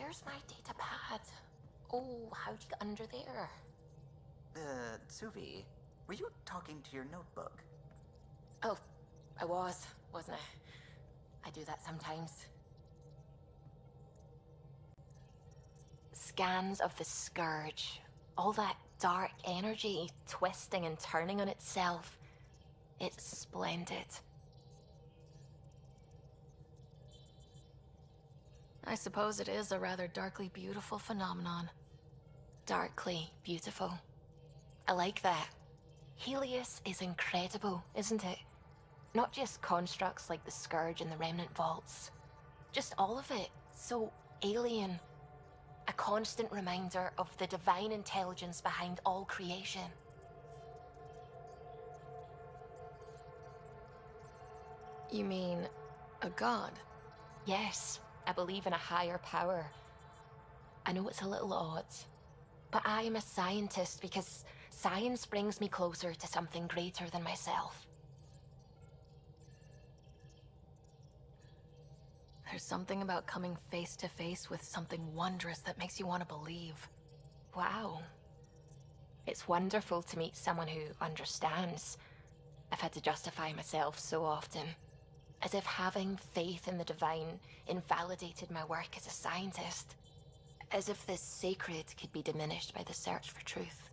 where's my data pad? Oh, how'd you get under there? Suvi, were you talking to your notebook? Oh, I wasn't I? I do that sometimes. Scans of the Scourge. All that dark energy twisting and turning on itself. It's splendid. I suppose it is a rather darkly beautiful phenomenon. Darkly beautiful. I like that. Helios is incredible, isn't it? Not just constructs like the Scourge and the Remnant Vaults. Just all of it. So alien. A constant reminder of the divine intelligence behind all creation. You mean a god? Yes, I believe in a higher power. I know it's a little odd, but I am a scientist because science brings me closer to something greater than myself. There's something about coming face to face with something wondrous that makes you want to believe. Wow. It's wonderful to meet someone who understands. I've had to justify myself so often, as if having faith in the divine invalidated my work as a scientist. As if this sacred could be diminished by the search for truth.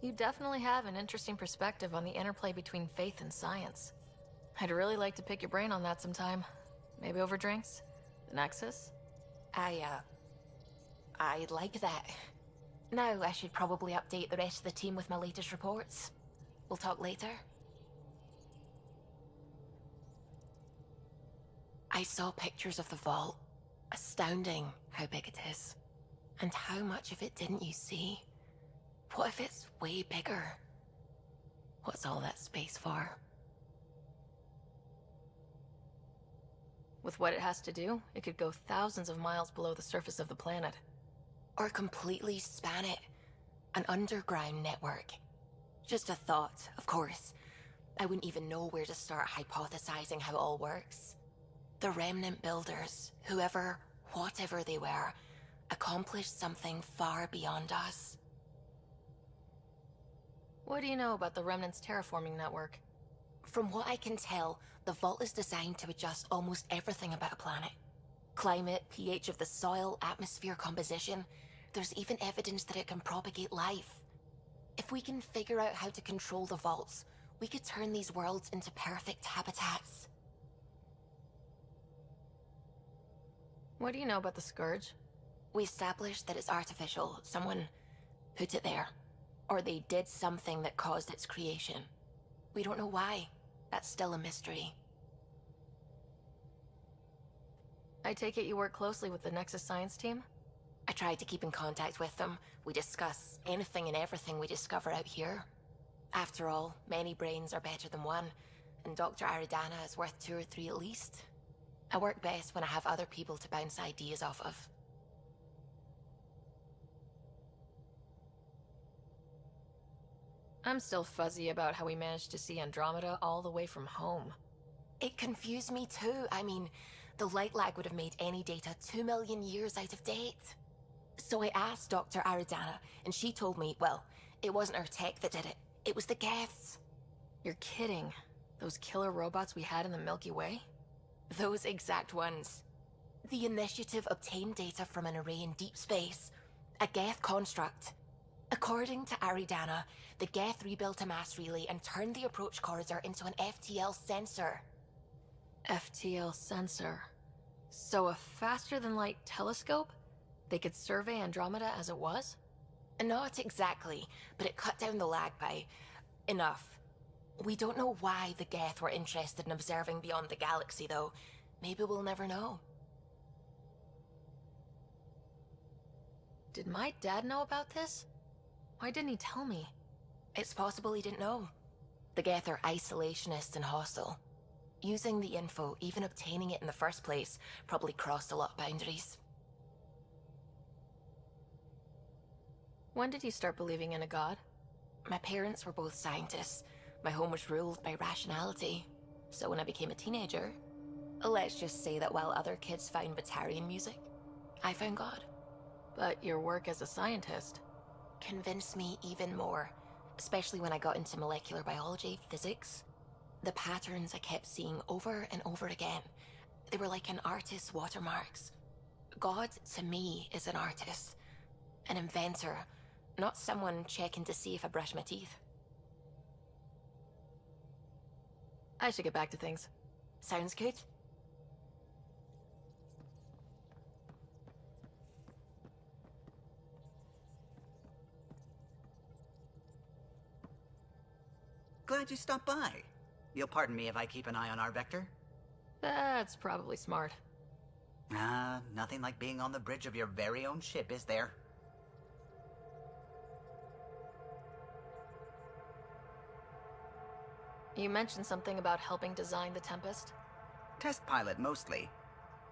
You definitely have an interesting perspective on the interplay between faith and science. I'd really like to pick your brain on that sometime. Maybe over drinks? The Nexus? I'd like that. Now I should probably update the rest of the team with my latest reports. We'll talk later. I saw pictures of the vault. Astounding how big it is. And how much of it didn't you see? What if it's way bigger? What's all that space for? With what it has to do, it could go thousands of miles below the surface of the planet. Or completely span it. An underground network. Just a thought, of course. I wouldn't even know where to start hypothesizing how it all works. The Remnant builders, whoever, whatever they were, accomplished something far beyond us. What do you know about the Remnant's terraforming network? From what I can tell, the vault is designed to adjust almost everything about a planet. Climate, pH of the soil, atmosphere composition. There's even evidence that it can propagate life. If we can figure out how to control the vaults, we could turn these worlds into perfect habitats. What do you know about the Scourge? We established that it's artificial. Someone put it there. Or they did something that caused its creation. We don't know why. That's still a mystery. I take it you work closely with the Nexus science team? I tried to keep in contact with them. We discuss anything and everything we discover out here. After all, many brains are better than one, and Dr. Aridana is worth 2 or 3 at least. I work best when I have other people to bounce ideas off of. I'm still fuzzy about how we managed to see Andromeda all the way from home. It confused me too. I mean, the light lag would have made any data 2 million years out of date. So I asked Dr. Aridana, and she told me, well, it wasn't her tech that did it. It was the Geths. You're kidding. Those killer robots we had in the Milky Way? Those exact ones. The Initiative obtained data from an array in deep space. A Geth construct. According to Aridana, the Geth rebuilt a mass relay and turned the approach corridor into an FTL sensor. FTL sensor. So a faster-than-light telescope? They could survey Andromeda as it was? Not exactly, but it cut down the lag by enough. We don't know why the Geth were interested in observing beyond the galaxy, though. Maybe we'll never know. Did my dad know about this? Why didn't he tell me? It's possible he didn't know. The Geth are isolationist and hostile. Using the info, even obtaining it in the first place, probably crossed a lot of boundaries. When did you start believing in a god? My parents were both scientists. My home was ruled by rationality. So when I became a teenager, let's just say that while other kids found Batarian music, I found God. But your work as a scientist Convinced me even more, especially when I got into molecular biology, physics. The patterns I kept seeing over and over again, they were like an artist's watermarks. God, to me, is an artist, an inventor, not someone checking to see if I brush my teeth. I should get back to things. Sounds good. Glad you stopped by. You'll pardon me if I keep an eye on our vector? That's probably smart. Nothing like being on the bridge of your very own ship, is there? You mentioned something about helping design the Tempest. Test pilot, mostly.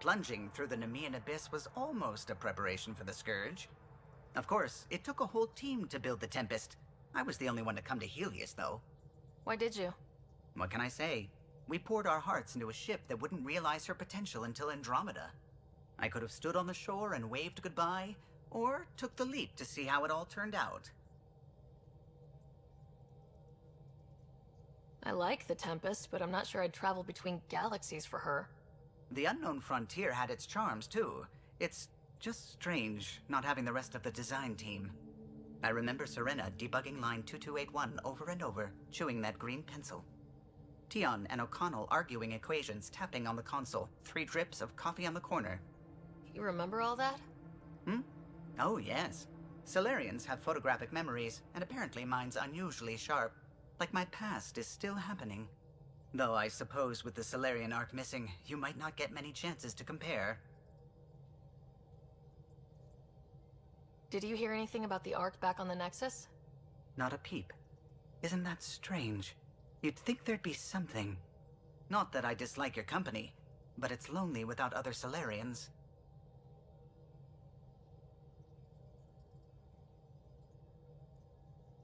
Plunging through the Nemean abyss was almost a preparation for the Scourge. Of course, it took a whole team to build the Tempest. I was the only one to come to Helios, though. Why did you? What can I say? We poured our hearts into a ship that wouldn't realize her potential until Andromeda. I could have stood on the shore and waved goodbye, or took the leap to see how it all turned out. I like the Tempest, but I'm not sure I'd travel between galaxies for her. The unknown frontier had its charms, too. It's just strange not having the rest of the design team. I remember Serena debugging line 2281 over and over, chewing that green pencil. Tion and O'Connell arguing equations, tapping on the console, 3 drips of coffee on the corner. You remember all that? Oh, yes. Solarians have photographic memories, and apparently mine's unusually sharp. Like my past is still happening. Though I suppose with the Solarian arc missing, you might not get many chances to compare. Did you hear anything about the Ark back on the Nexus? Not a peep. Isn't that strange? You'd think there'd be something. Not that I dislike your company, but it's lonely without other Solarians.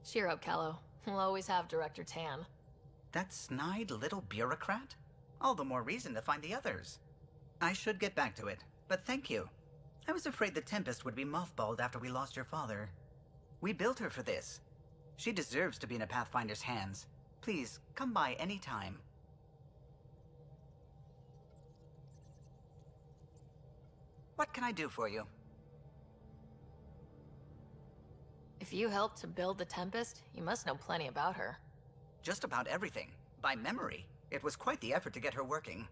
Cheer up, Callow. We'll always have Director Tan. That snide little bureaucrat? All the more reason to find the others. I should get back to it, but thank you. I was afraid the Tempest would be mothballed after we lost your father. We built her for this. She deserves to be in a Pathfinder's hands. Please, come by any time. What can I do for you? If you helped to build the Tempest, you must know plenty about her. Just about everything. By memory. It was quite the effort to get her working.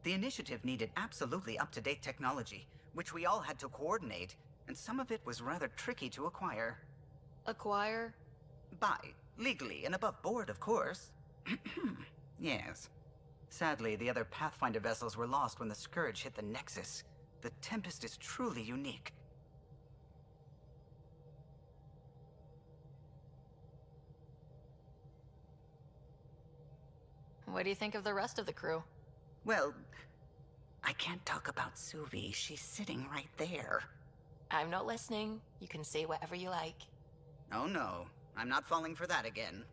The initiative needed absolutely up-to-date technology, which we all had to coordinate, and some of it was rather tricky to acquire. Acquire? Buy. Legally and above board, of course. Yes. Sadly, the other Pathfinder vessels were lost when the Scourge hit the Nexus. The Tempest is truly unique. What do you think of the rest of the crew? Well, I can't talk about Suvi. She's sitting right there. I'm not listening. You can say whatever you like. Oh no, I'm not falling for that again.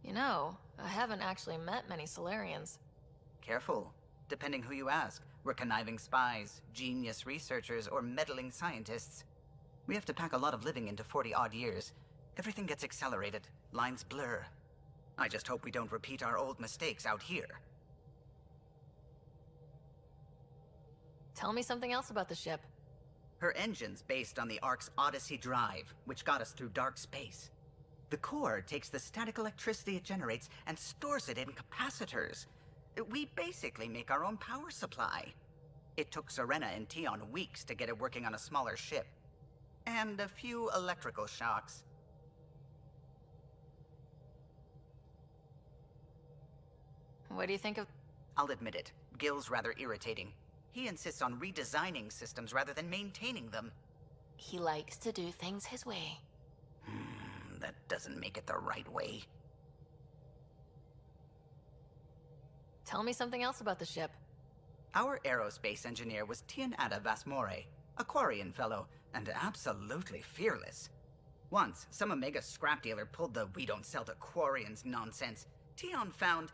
You know, I haven't actually met many Solarians. Careful. Depending who you ask, we're conniving spies, genius researchers, or meddling scientists. We have to pack a lot of living into 40-odd years. Everything gets accelerated, lines blur. I just hope we don't repeat our old mistakes out here. Tell me something else about the ship. Her engine's based on the Ark's Odyssey drive, which got us through dark space. The core takes the static electricity it generates and stores it in capacitors. We basically make our own power supply. It took Serena and Tion weeks to get it working on a smaller ship. And a few electrical shocks. What do you think of... I'll admit it, Gil's rather irritating. He insists on redesigning systems rather than maintaining them. He likes to do things his way. That doesn't make it the right way. Tell me something else about the ship. Our aerospace engineer was Tianada Vasmore, a Quarian fellow, and absolutely fearless. Once, some Omega scrap dealer pulled the "we don't sell to Quarians" nonsense. Tion found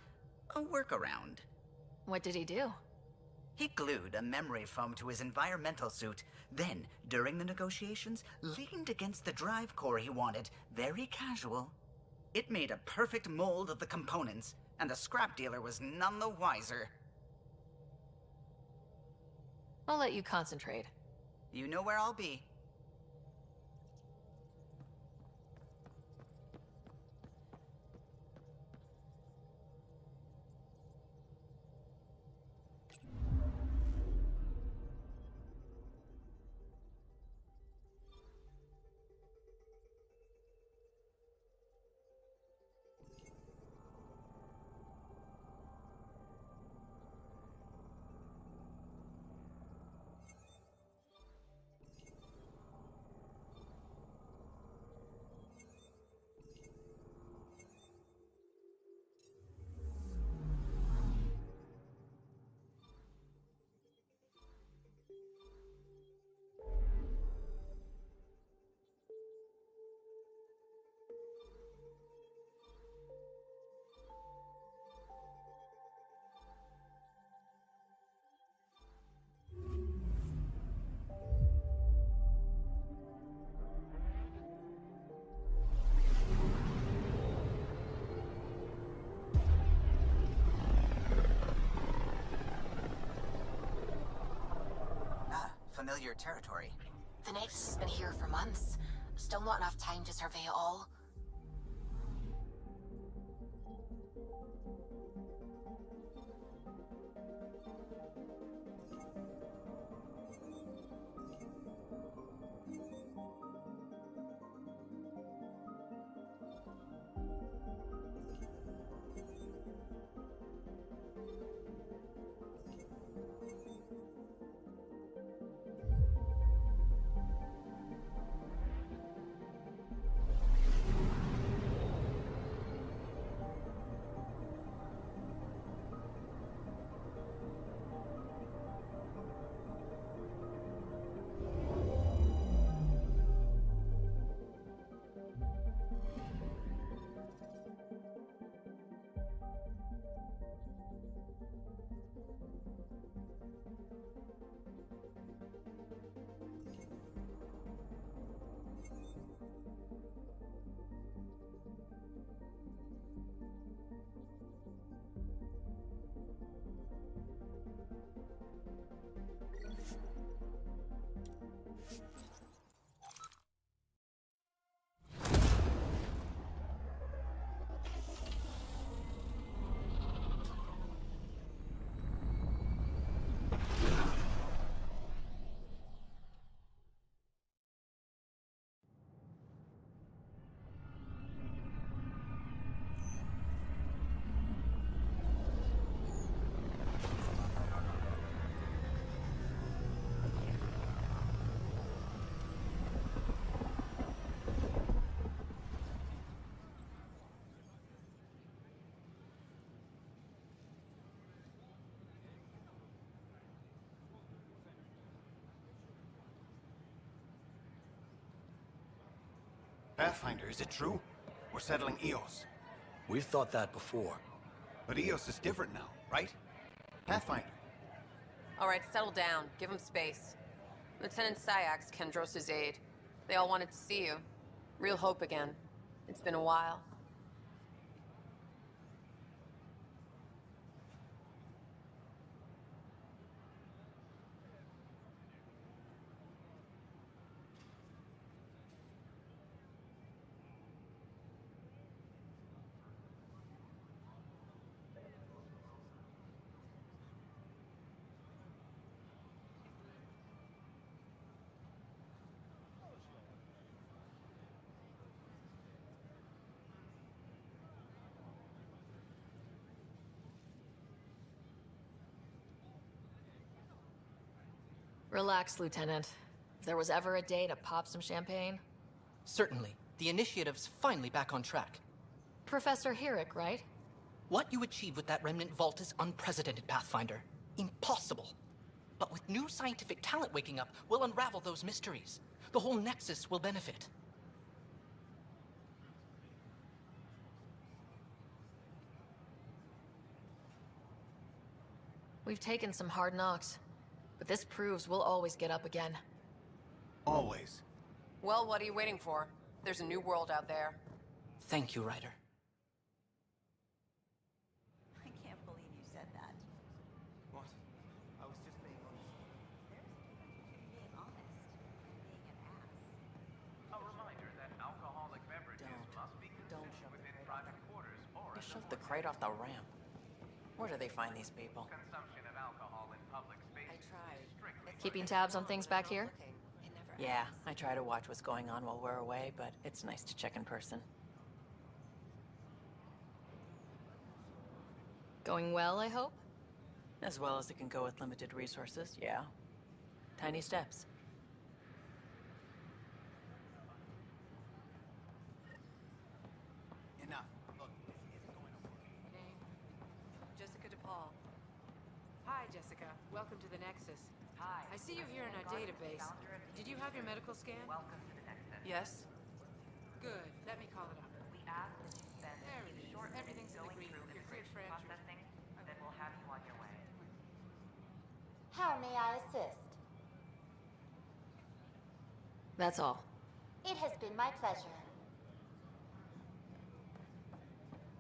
a workaround. What did he do? He glued a memory foam to his environmental suit, then, during the negotiations, leaned against the drive core he wanted, very casual. It made a perfect mold of the components, and the scrap dealer was none the wiser. I'll let you concentrate. You know where I'll be. Familiar territory. The Nexus has been here for months. Still not enough time to survey it all. Pathfinder, is it true? We're settling Eos. We've thought that before. But Eos is different now, right? Pathfinder. All right, settle down. Give him space. Lieutenant Syax, Kendros' aide. They all wanted to see you. Real hope again. It's been a while. Relax, Lieutenant. If there was ever a day to pop some champagne... Certainly. The initiative's finally back on track. Professor Herrick, right? What you achieved with that remnant vault is unprecedented, Pathfinder. Impossible. But with new scientific talent waking up, we'll unravel those mysteries. The whole Nexus will benefit. We've taken some hard knocks, but this proves we'll always get up again. Always. Well, what are you waiting for? There's a new world out there. Thank you, Ryder. I can't believe you said that. What? I was just being honest. There's a difference between being honest and being an ass. A reminder that alcoholic beverages must be Don't consumed shove the within crate private quarters or They in the shoved the vortex. crate off the ramp. Where do they find these people? Consumption of alcohol in public spaces tried. is strictly Keeping tabs on things back here? Yeah, I try to watch what's going on while we're away, but it's nice to check in person. Going well, I hope? As well as it can go with limited resources, yeah. Tiny steps. Enough. Look, it's going to work. Name? Jessica DePaul. Hi, Jessica. Welcome to the Nexus. Hi. I see you here in our database. Did you have your medical scan? Welcome to the Nexus. Yes? Good. Let me call it up. We ask that you spend There it is. short Everything's in the going green. through You're cleared immigration for entry. processing, then we'll have you on your way. How may I assist? That's all. It has been my pleasure.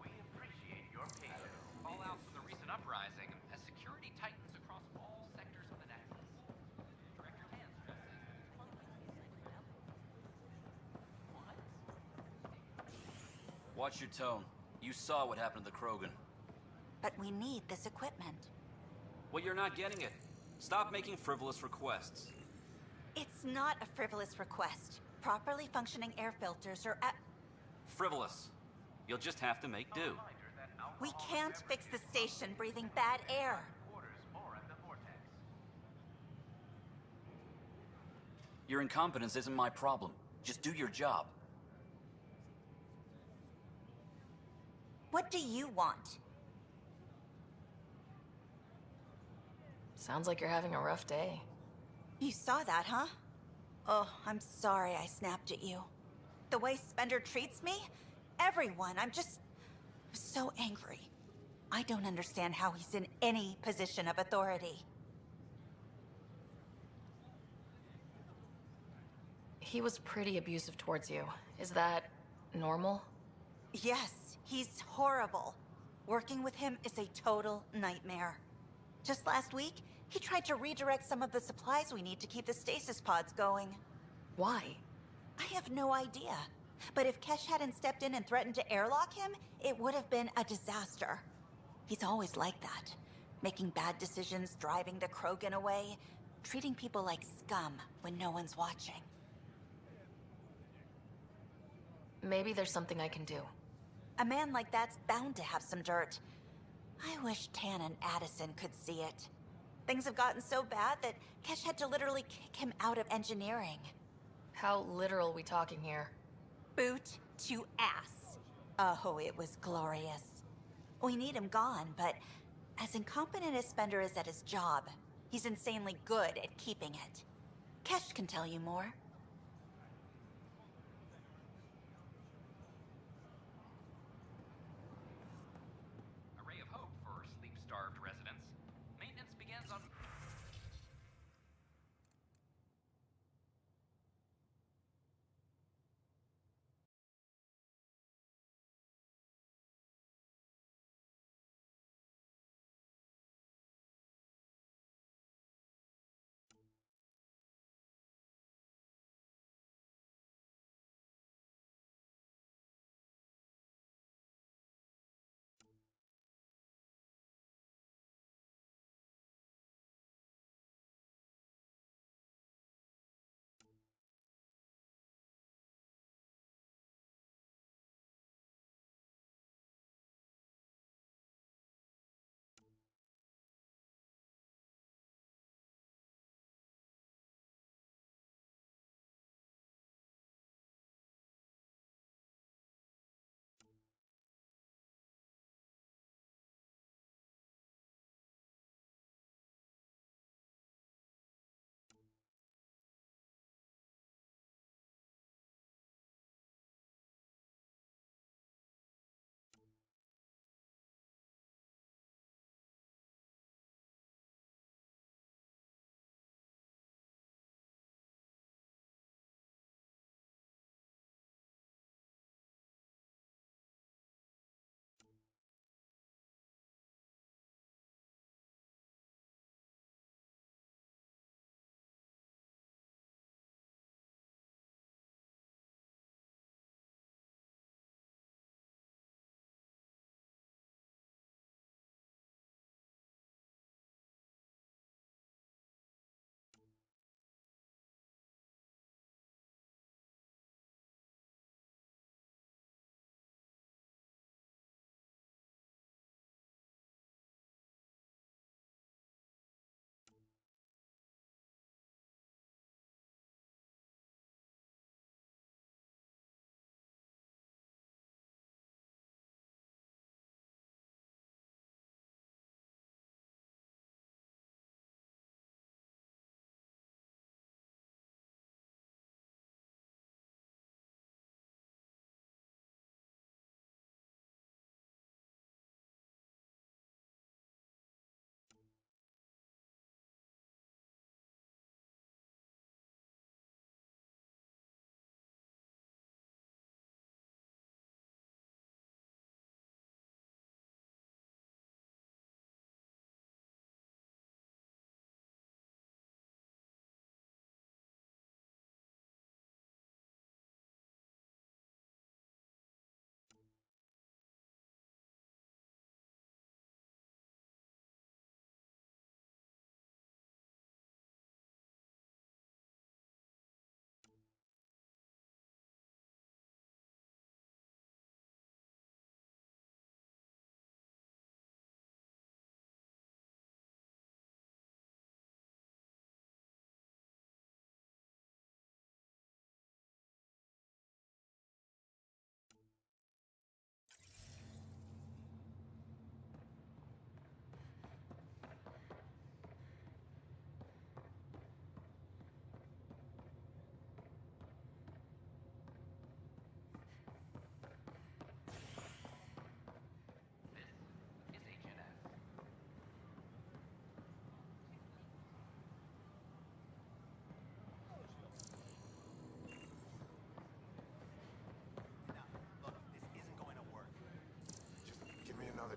We appreciate your patience. All out from the recent uprising as security tightens across all sectors of the Nexus. Director Hand stresses. Watch your tone. You saw what happened to the Krogan. But we need this equipment. Well, you're not getting it. Stop making frivolous requests. It's not a frivolous request. Properly functioning air filters are at... Frivolous. You'll just have to make do. We can't fix the station breathing bad air. Quarters or at the vortex. Your incompetence isn't my problem. Just do your job. What do you want? Sounds like you're having a rough day. You saw that, huh? Oh, I'm sorry I snapped at you. The way Spender treats me? Everyone, I'm so angry. I don't understand how he's in any position of authority. He was pretty abusive towards you. Is that normal? Yes, he's horrible. Working with him is a total nightmare. Just last week, he tried to redirect some of the supplies we need to keep the stasis pods going. Why? I have no idea. But if Kesh hadn't stepped in and threatened to airlock him, it would have been a disaster. He's always like that. Making bad decisions, driving the Krogan away, treating people like scum when no one's watching. Maybe there's something I can do. A man like that's bound to have some dirt. I wish Tan and Addison could see it. Things have gotten so bad that Kesh had to literally kick him out of engineering. How literal we talking here? Boot to ass. Oh, it was glorious. We need him gone, but as incompetent as Spender is at his job, he's insanely good at keeping it. Kesh can tell you more.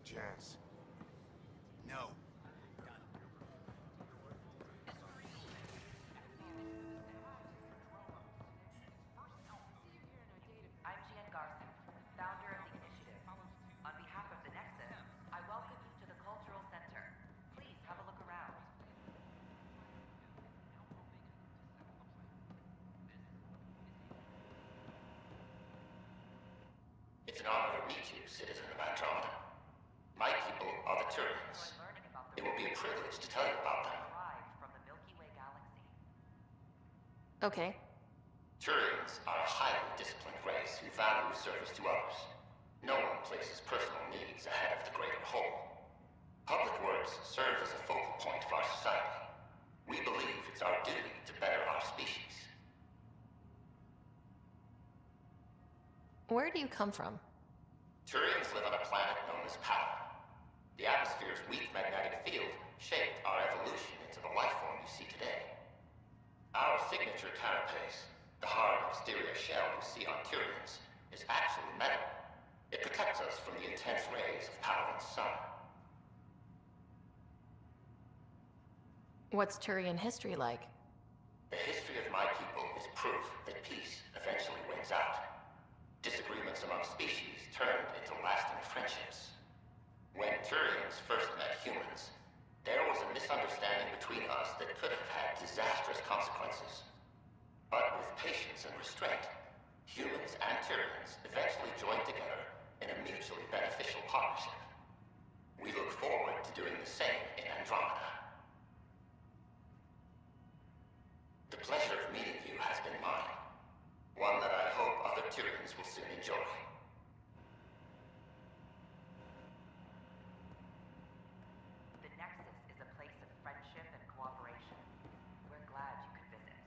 a chance. No. I'm Jan Garson, founder of the initiative. On behalf of the Nexus, I welcome you to the Cultural Center. Please have a look around. It's an honor to meet you, citizen of Andromeda. My people are the Turians. It will be a privilege to tell you about them. Derived from the Milky Way galaxy. Okay. Turians are a highly disciplined race who value service to others. No one places personal needs ahead of the greater whole. Public works serve as a focal point of our society. We believe it's our duty to better our species. Where do you come from? Turians live on a planet known as Power. The atmosphere's weak magnetic field shaped our evolution into the life form you see today. Our signature carapace, the hard exterior shell you see on Turians, is actually metal. It protects us from the intense rays of Paladin's sun. What's Turian history like? The history of my people is proof that peace eventually wins out. Disagreements among species turned into lasting friendships. When Turians first met humans, there was a misunderstanding between us that could have had disastrous consequences. But with patience and restraint, humans and Turians eventually joined together in a mutually beneficial partnership. We look forward to doing the same in Andromeda. The pleasure of meeting you has been mine. One that I hope other Turians will soon enjoy. The Nexus is a place of friendship and cooperation. We're glad you could visit.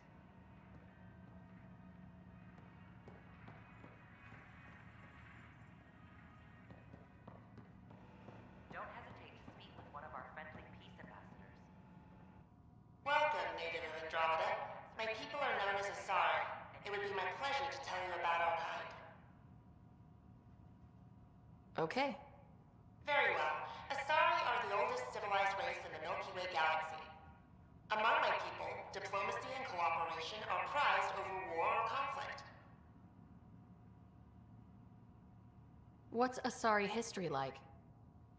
Don't hesitate to speak with one of our friendly peace ambassadors. Welcome, native of Andromeda. My people are known as Asari. It would be my pleasure to tell you about our kind. Okay. Very well. Asari are the oldest civilized race in the Milky Way galaxy. Among my people, diplomacy and cooperation are prized over war or conflict. What's Asari history like?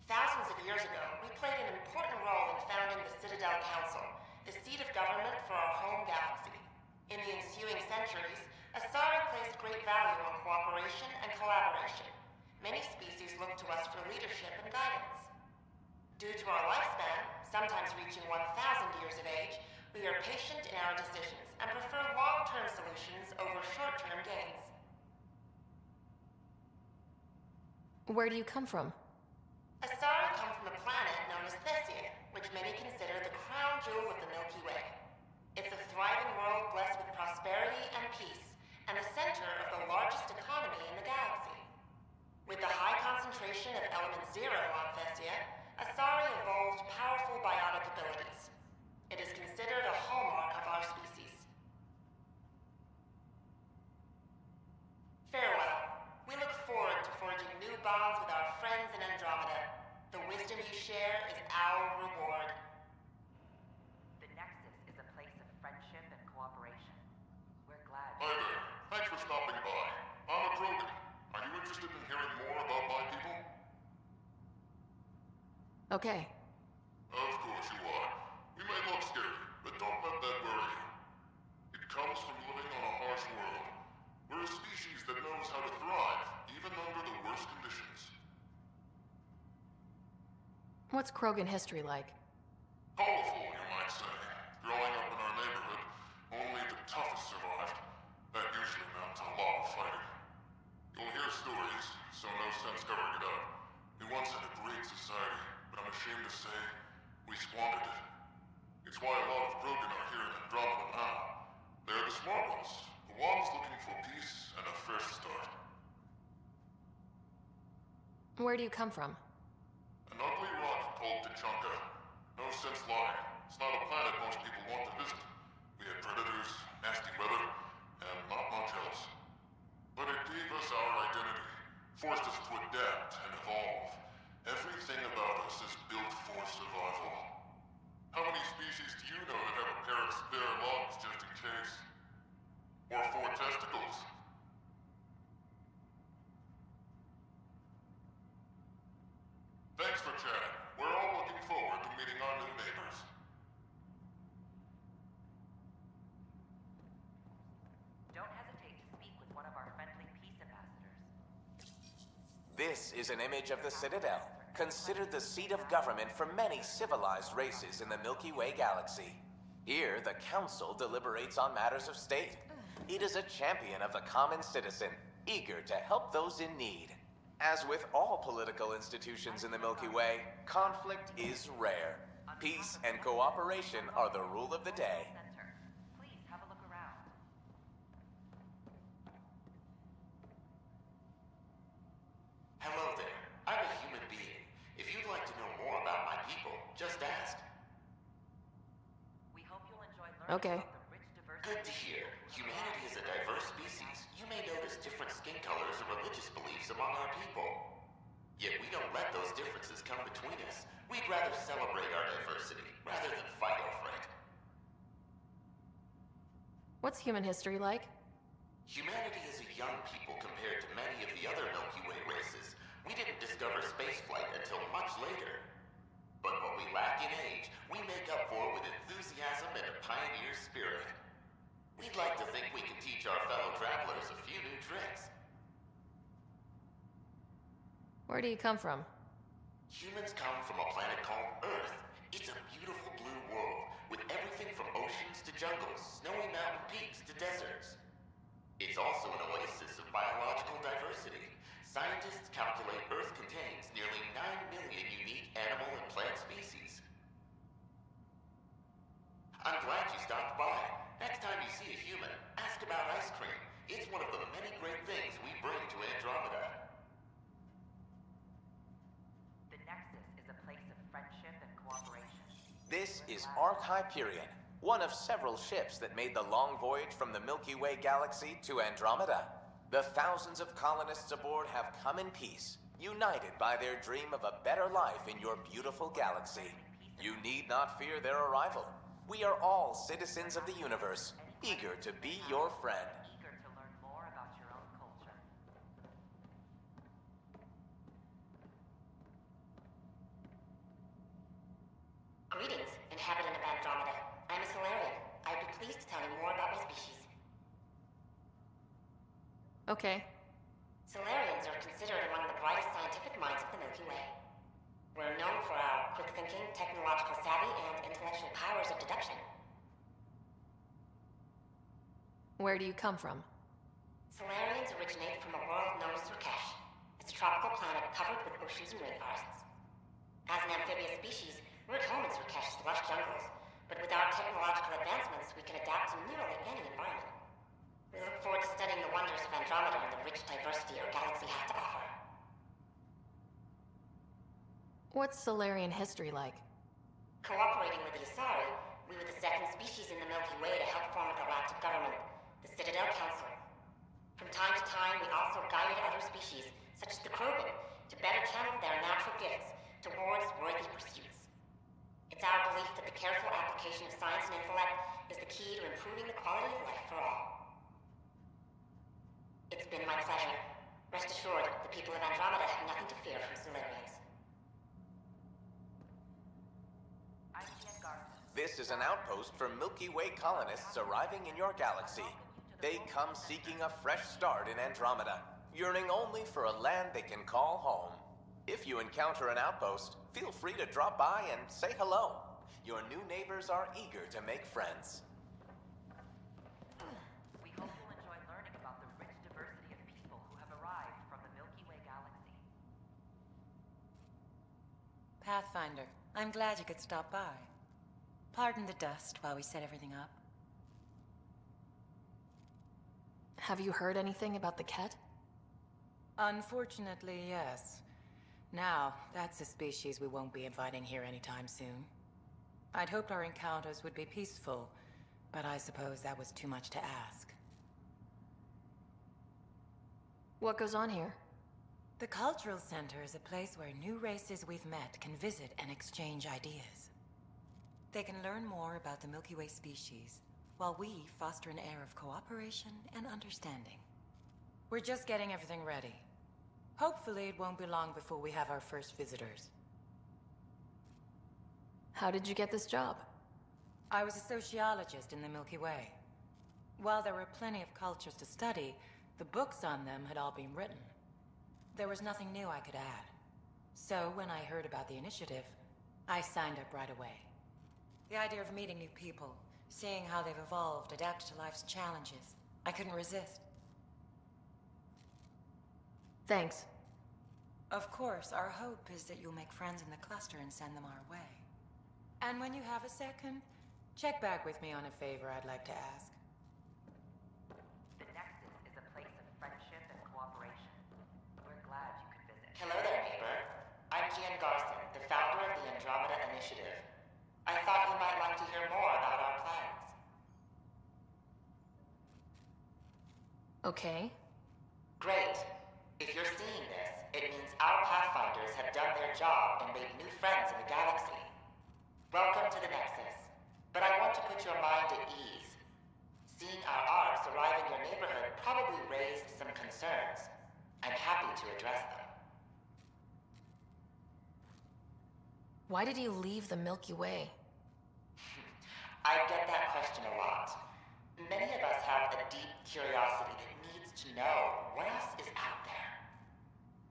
Thousands of years ago, we played an important role in founding the Citadel Council, the seat of government for our home galaxy. In the ensuing centuries, Asari placed great value on cooperation and collaboration. Many species look to us for leadership and guidance. Due to our lifespan, sometimes reaching 1,000 years of age, we are patient in our decisions and prefer long-term solutions over short-term gains. Where do you come from? Asari come from a planet known as Thesia, which many consider the crown jewel of the Milky Way. It's a thriving world blessed with prosperity and peace, and the center of the largest economy in the galaxy. With the high concentration of element zero on Thesia, Asari evolved powerful biotic abilities. It is considered a hallmark of our species. Farewell. We look forward to forging new bonds with our friends in Andromeda. The wisdom you share is our reward. The Nexus is a place of friendship and cooperation. We're glad. Hi there. Thanks for stopping by. I'm a Krogan. Are you interested in hearing more about my people? Okay. Of course you are. We may look scary, but don't let that worry you. It comes from living on a harsh world. We're a species that knows how to thrive, even under the worst conditions. What's Krogan history like? Colorful, you might say. Growing up in our neighborhood, only the toughest survived. That usually meant a lot of fighting. You'll hear stories, so no sense covering it up. We once had a great society, but I'm ashamed to say, we squandered it. It's why a lot of Krogan are here in Andromeda now. They're the smart ones, the ones looking for peace and a fresh start. Where do you come from? An ugly rock called Tachanka. No sense lying. It's not a planet most people want to visit. We had predators, nasty weather, and not much else. But it gave us our identity, forced us to adapt and evolve. Everything chatting. We're all looking forward to meeting our new neighbors. Don't hesitate to speak with one of our friendly peace ambassadors. This is an image of the Citadel, considered the seat of government for many civilized races in the Milky Way galaxy. Here, the Council deliberates on matters of state. It is a champion of the common citizen, eager to help those in need. As with all political institutions in the Milky Way, conflict is rare. Peace and cooperation are the rule of the day. Please have a look around. Hello there. I'm a human being. If you'd like to know more about my people, just ask. We hope you'll enjoy learning Okay. about the rich diversity. Good to hear. Humanity is a diverse species. You may notice different skin colors or religious beliefs among our people. Yet we don't let those differences come between us. We'd rather celebrate our diversity rather than fight over it. What's human history like? Humanity is a young people compared to many of the other Milky Way races. We didn't discover spaceflight until much later. But what we lack in age, we make up for with enthusiasm and a pioneer spirit. We'd like to think we can teach our fellow travelers a few new tricks. Where do you come from? Humans come from a planet called Earth. It's a beautiful blue world, with everything from oceans to jungles, snowy mountain peaks to deserts. It's also an oasis of biological diversity. Scientists calculate Earth contains nearly 9 million unique animal and plant species. I'm glad you stopped by. Next time you see a human, ask about ice cream. It's one of the many great things we bring to Andromeda. The Nexus is a place of friendship and cooperation. This is Ark Hyperion, one of several ships that made the long voyage from the Milky Way galaxy to Andromeda. The thousands of colonists aboard have come in peace, united by their dream of a better life in your beautiful galaxy. You need not fear their arrival. We are all citizens of the universe, eager to be your friend. Eager to learn more about your own culture. Greetings, inhabitant of Andromeda. I'm a Solarian. I'd be pleased to tell you more about my species. Okay. Solarians are considered among the brightest scientific minds of the Milky Way. We're known for our quick thinking, technological savvy, and intellectual powers of deduction. Where do you come from? Solarians originate from a world known as Surkesh. It's a tropical planet covered with oceans and rainforests. As an amphibious species, we're at home in Surkesh's lush jungles, but with our technological advancements, we can adapt to nearly any environment. We look forward to studying the wonders of Andromeda and the rich diversity our galaxy has to offer. What's Solarian history like? Cooperating with the Asari, we were the second species in the Milky Way to help form a galactic government, the Citadel Council. From time to time, we also guided other species, such as the Krogan, to better channel their natural gifts towards worthy pursuits. It's our belief that the careful application of science and intellect is the key to improving the quality of life for all. It's been my pleasure. Rest assured, the people of Andromeda have nothing to fear from Solarians. This is an outpost for Milky Way colonists arriving in your galaxy. They come seeking a fresh start in Andromeda, yearning only for a land they can call home. If you encounter an outpost, feel free to drop by and say hello. Your new neighbors are eager to make friends. We hope you'll enjoy learning about the rich diversity of people who have arrived from the Milky Way galaxy. Pathfinder, I'm glad you could stop by. Pardon the dust while we set everything up. Have you heard anything about the Ket? Unfortunately, yes. Now, that's a species we won't be inviting here anytime soon. I'd hoped our encounters would be peaceful, but I suppose that was too much to ask. What goes on here? The Cultural Center is a place where new races we've met can visit and exchange ideas. They can learn more about the Milky Way species, while we foster an air of cooperation and understanding. We're just getting everything ready. Hopefully it won't be long before we have our first visitors. How did you get this job? I was a sociologist in the Milky Way. While there were plenty of cultures to study, the books on them had all been written. There was nothing new I could add. So when I heard about the initiative, I signed up right away. The idea of meeting new people, seeing how they've evolved, adapted to life's challenges, I couldn't resist. Thanks. Of course, our hope is that you'll make friends in the cluster and send them our way. And when you have a second, check back with me on a favor I'd like to ask. The Nexus is a place of friendship and cooperation. We're glad you could visit. Hello there, neighbor. I'm Gian Garson, the founder of the Andromeda Initiative. I thought you might like to hear more about our plans. Okay. Great. If you're seeing this, it means our Pathfinders have done their job and made new friends in the galaxy. Welcome to the Nexus. But I want to put your mind at ease. Seeing our arcs arrive in your neighborhood probably raised some concerns. I'm happy to address them. Why did he leave the Milky Way? I get that question a lot. Many of us have a deep curiosity that needs to know what else is out there.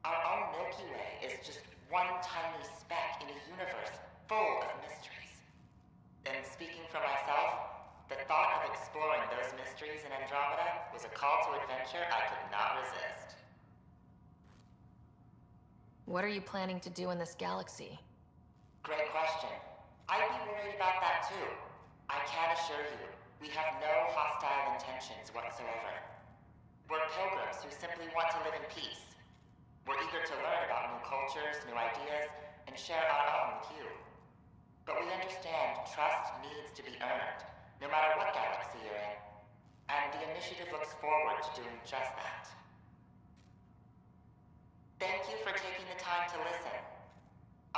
Our own Milky Way is just one tiny speck in a universe full of mysteries. And speaking for myself, the thought of exploring those mysteries in Andromeda was a call to adventure I could not resist. What are you planning to do in this galaxy? Great question. I'd be worried about that too. I can assure you, we have no hostile intentions whatsoever. We're pilgrims who simply want to live in peace. We're eager to learn about new cultures, new ideas, and share our own with you. But we understand trust needs to be earned, no matter what galaxy you're in. And the initiative looks forward to doing just that. Thank you for taking the time to listen.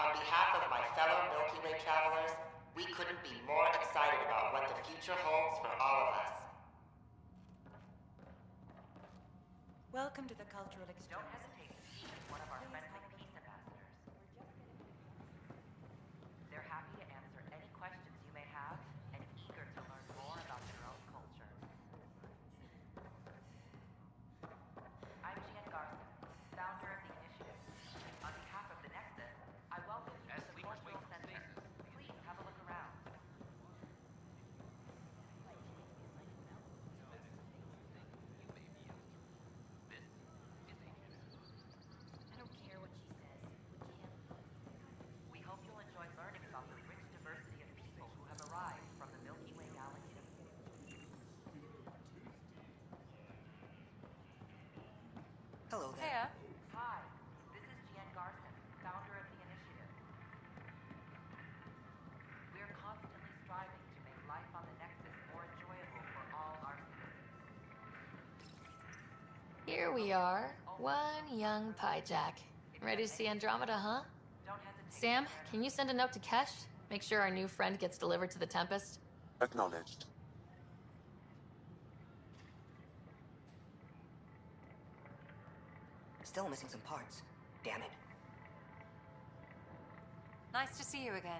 On behalf of my fellow Milky Way travelers, we couldn't be more excited about what the future holds for all of us. Welcome to the cultural exchange. Don't hesitate to speak with one of our friendly peace ambassadors. They're happy to answer any questions you may have and eager to learn more about their own culture. I'm Gian Garson, founder of the initiative. On behalf of the Nexus, I welcome you to the Cultural Center. Please have a look around. I don't care what she says. We hope you'll enjoy learning about the rich diversity of people who have arrived from the Milky Way galaxy. Hello there. Hiya. Hi, this is Gian Garson, founder of the initiative. We're constantly striving to make life on the Nexus more enjoyable for all our citizens. Here we are, one young piejack. Ready to see Andromeda, huh? Don't hesitate. Sam, can you send a note to Kesh? Make sure our new friend gets delivered to the Tempest. Acknowledged. Still missing some parts. Damn it. Nice to see you again.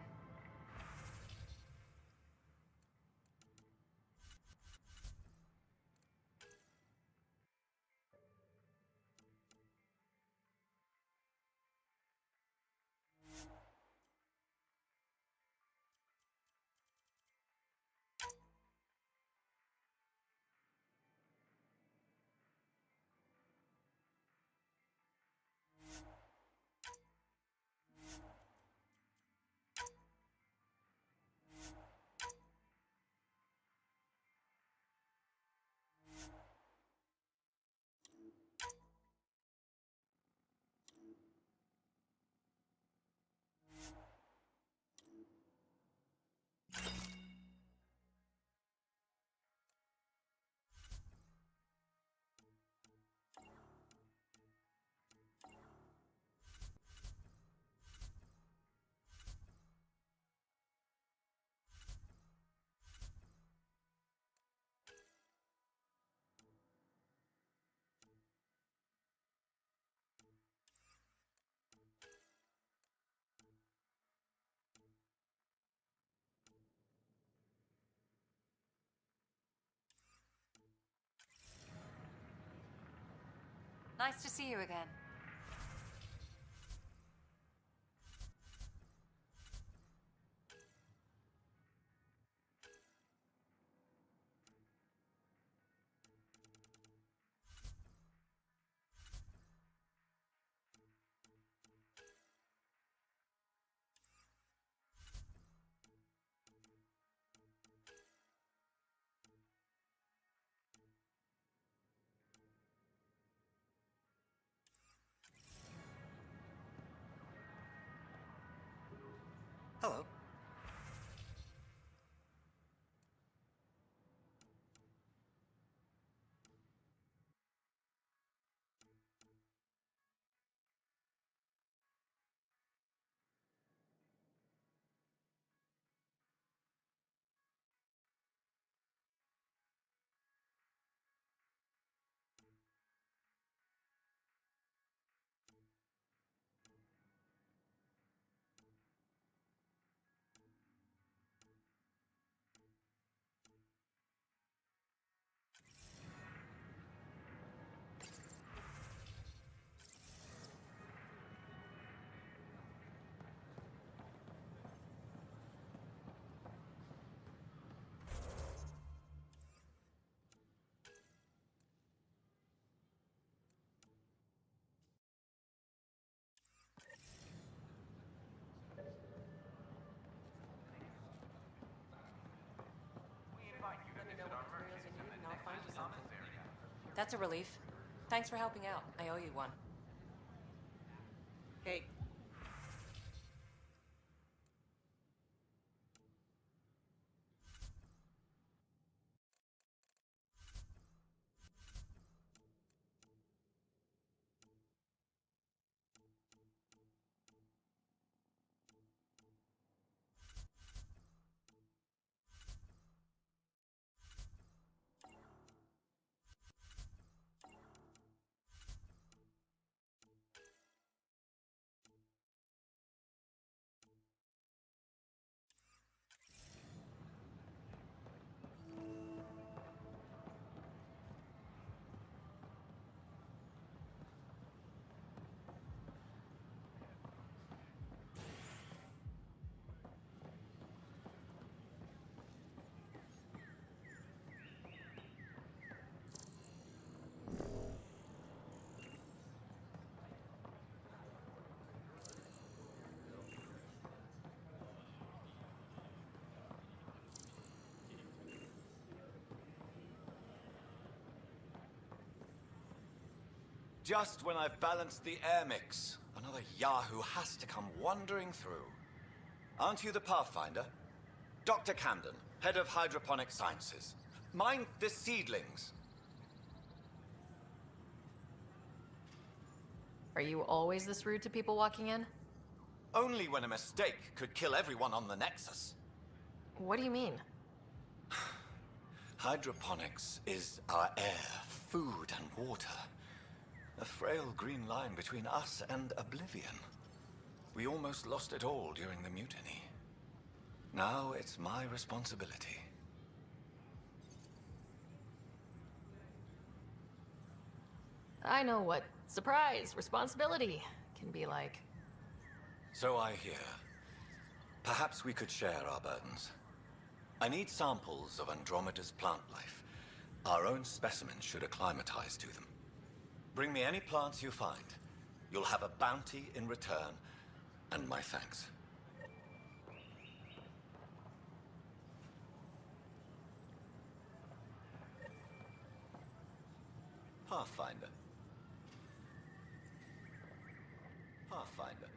Nice to see you again. Hello. That's a relief. Thanks for helping out. I owe you one. Hey. Just when I've balanced the air mix, another Yahoo has to come wandering through. Aren't you the Pathfinder? Dr. Camden, head of hydroponic sciences. Mind the seedlings. Are you always this rude to people walking in? Only when a mistake could kill everyone on the Nexus. What do you mean? Hydroponics is our air, food, and water. A frail green line between us and oblivion. We almost lost it all during the mutiny. Now it's my responsibility. I know what surprise, responsibility can be like. So I hear. Perhaps we could share our burdens. I need samples of Andromeda's plant life. Our own specimens should acclimatize to them. Bring me any plants you find. You'll have a bounty in return, and my thanks. Pathfinder. Pathfinder.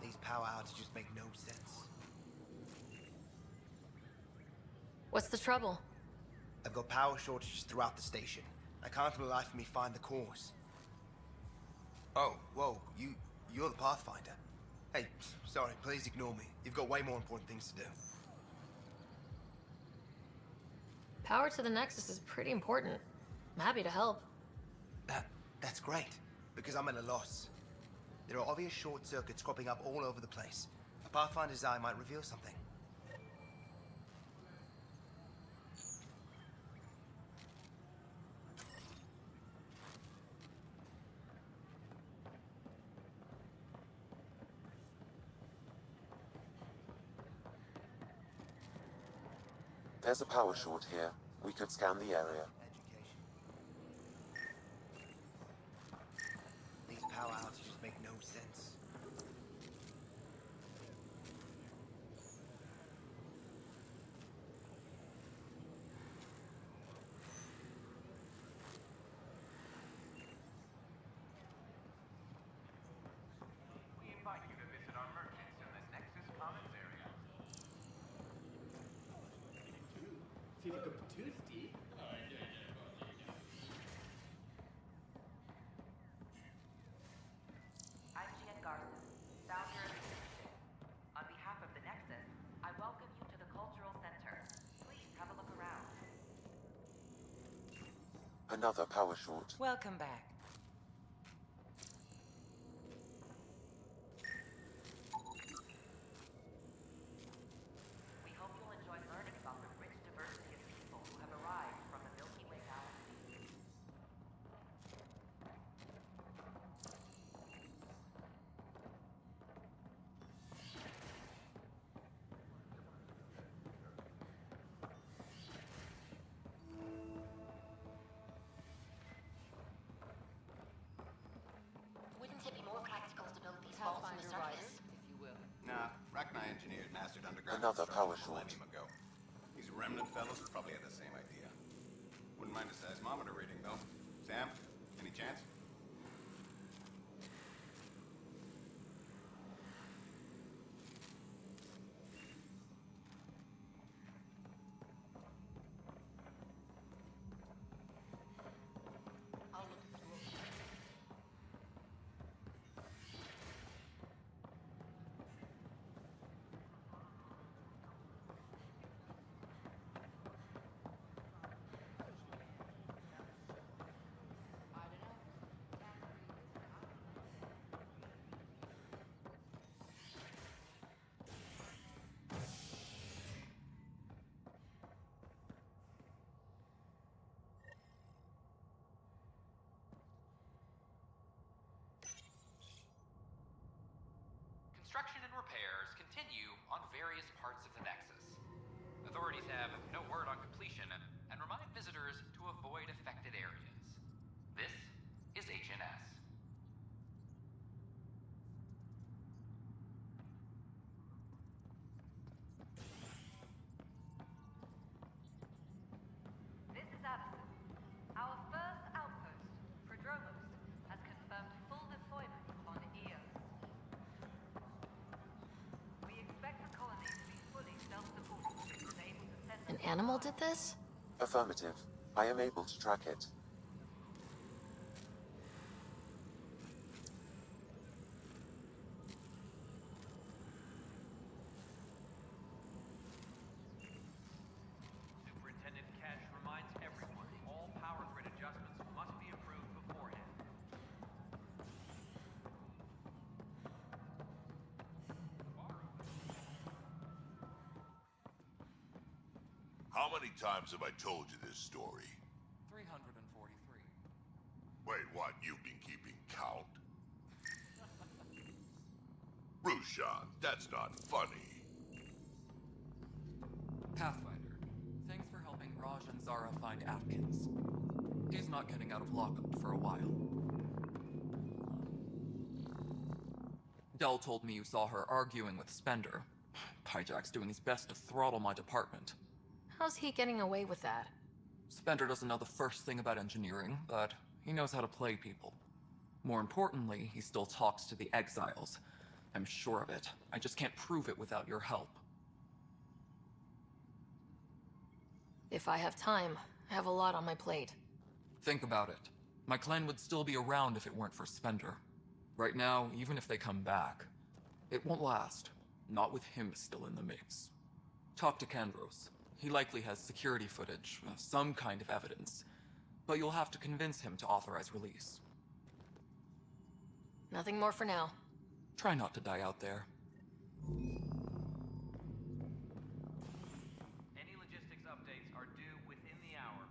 These power outages make no sense. What's the trouble? I've got power shortages throughout the station. I can't for the life of me find the cause. Oh, whoa, you're the Pathfinder. Hey, sorry, please ignore me. You've got way more important things to do. Power to the Nexus is pretty important. I'm happy to help. That's great, because I'm at a loss. There are obvious short circuits cropping up all over the place. A Pathfinder's eye might reveal something. There's a power short here. We could scan the area. These power outages make no sense. We invite you to visit our merchants in the Nexus Commons area. I'm Garson, founder of the Initiative. On behalf of the Nexus, I welcome you to the Cultural Center. Please have a look around. Another power short. Welcome back. We hope you'll enjoy learning about the rich diversity of people who have arrived from the Milky Way galaxy. Wouldn't it be more practical to build these vaults on the surface? Nah, Rachni engineered mastered underground Another power construction a millennium ago. These remnant fellows probably had the same idea. Wouldn't mind a seismometer reading, though. Sam, any chance? Construction and repairs continue on various parts of the Nexus. Authorities have no word on completion and remind visitors to avoid affected areas. This is HNS. This is Addison. Our first outpost, Prodromos, has confirmed full deployment on Eos. We expect the colony to be fully self-supporting and able to send... An animal did this? Affirmative. I am able to track it. Superintendent Cash reminds everyone all power grid adjustments must be approved beforehand. How many times have I told you this story? 343. Wait, what? You've been keeping count? Rushan, that's not funny. Pathfinder, thanks for helping Raj and Zara find Atkins. He's not getting out of lockup for a while. Dell told me you saw her arguing with Spender. Pyjack's doing his best to throttle my department. How's he getting away with that? Spender doesn't know the first thing about engineering, but he knows how to play people. More importantly, he still talks to the exiles. I'm sure of it. I just can't prove it without your help. If I have time, I have a lot on my plate. Think about it. My clan would still be around if it weren't for Spender. Right now, even if they come back, it won't last. Not with him still in the mix. Talk to Kandros. He likely has security footage, some kind of evidence. But you'll have to convince him to authorize release. Nothing more for now. Try not to die out there. Any logistics updates are due within the hour.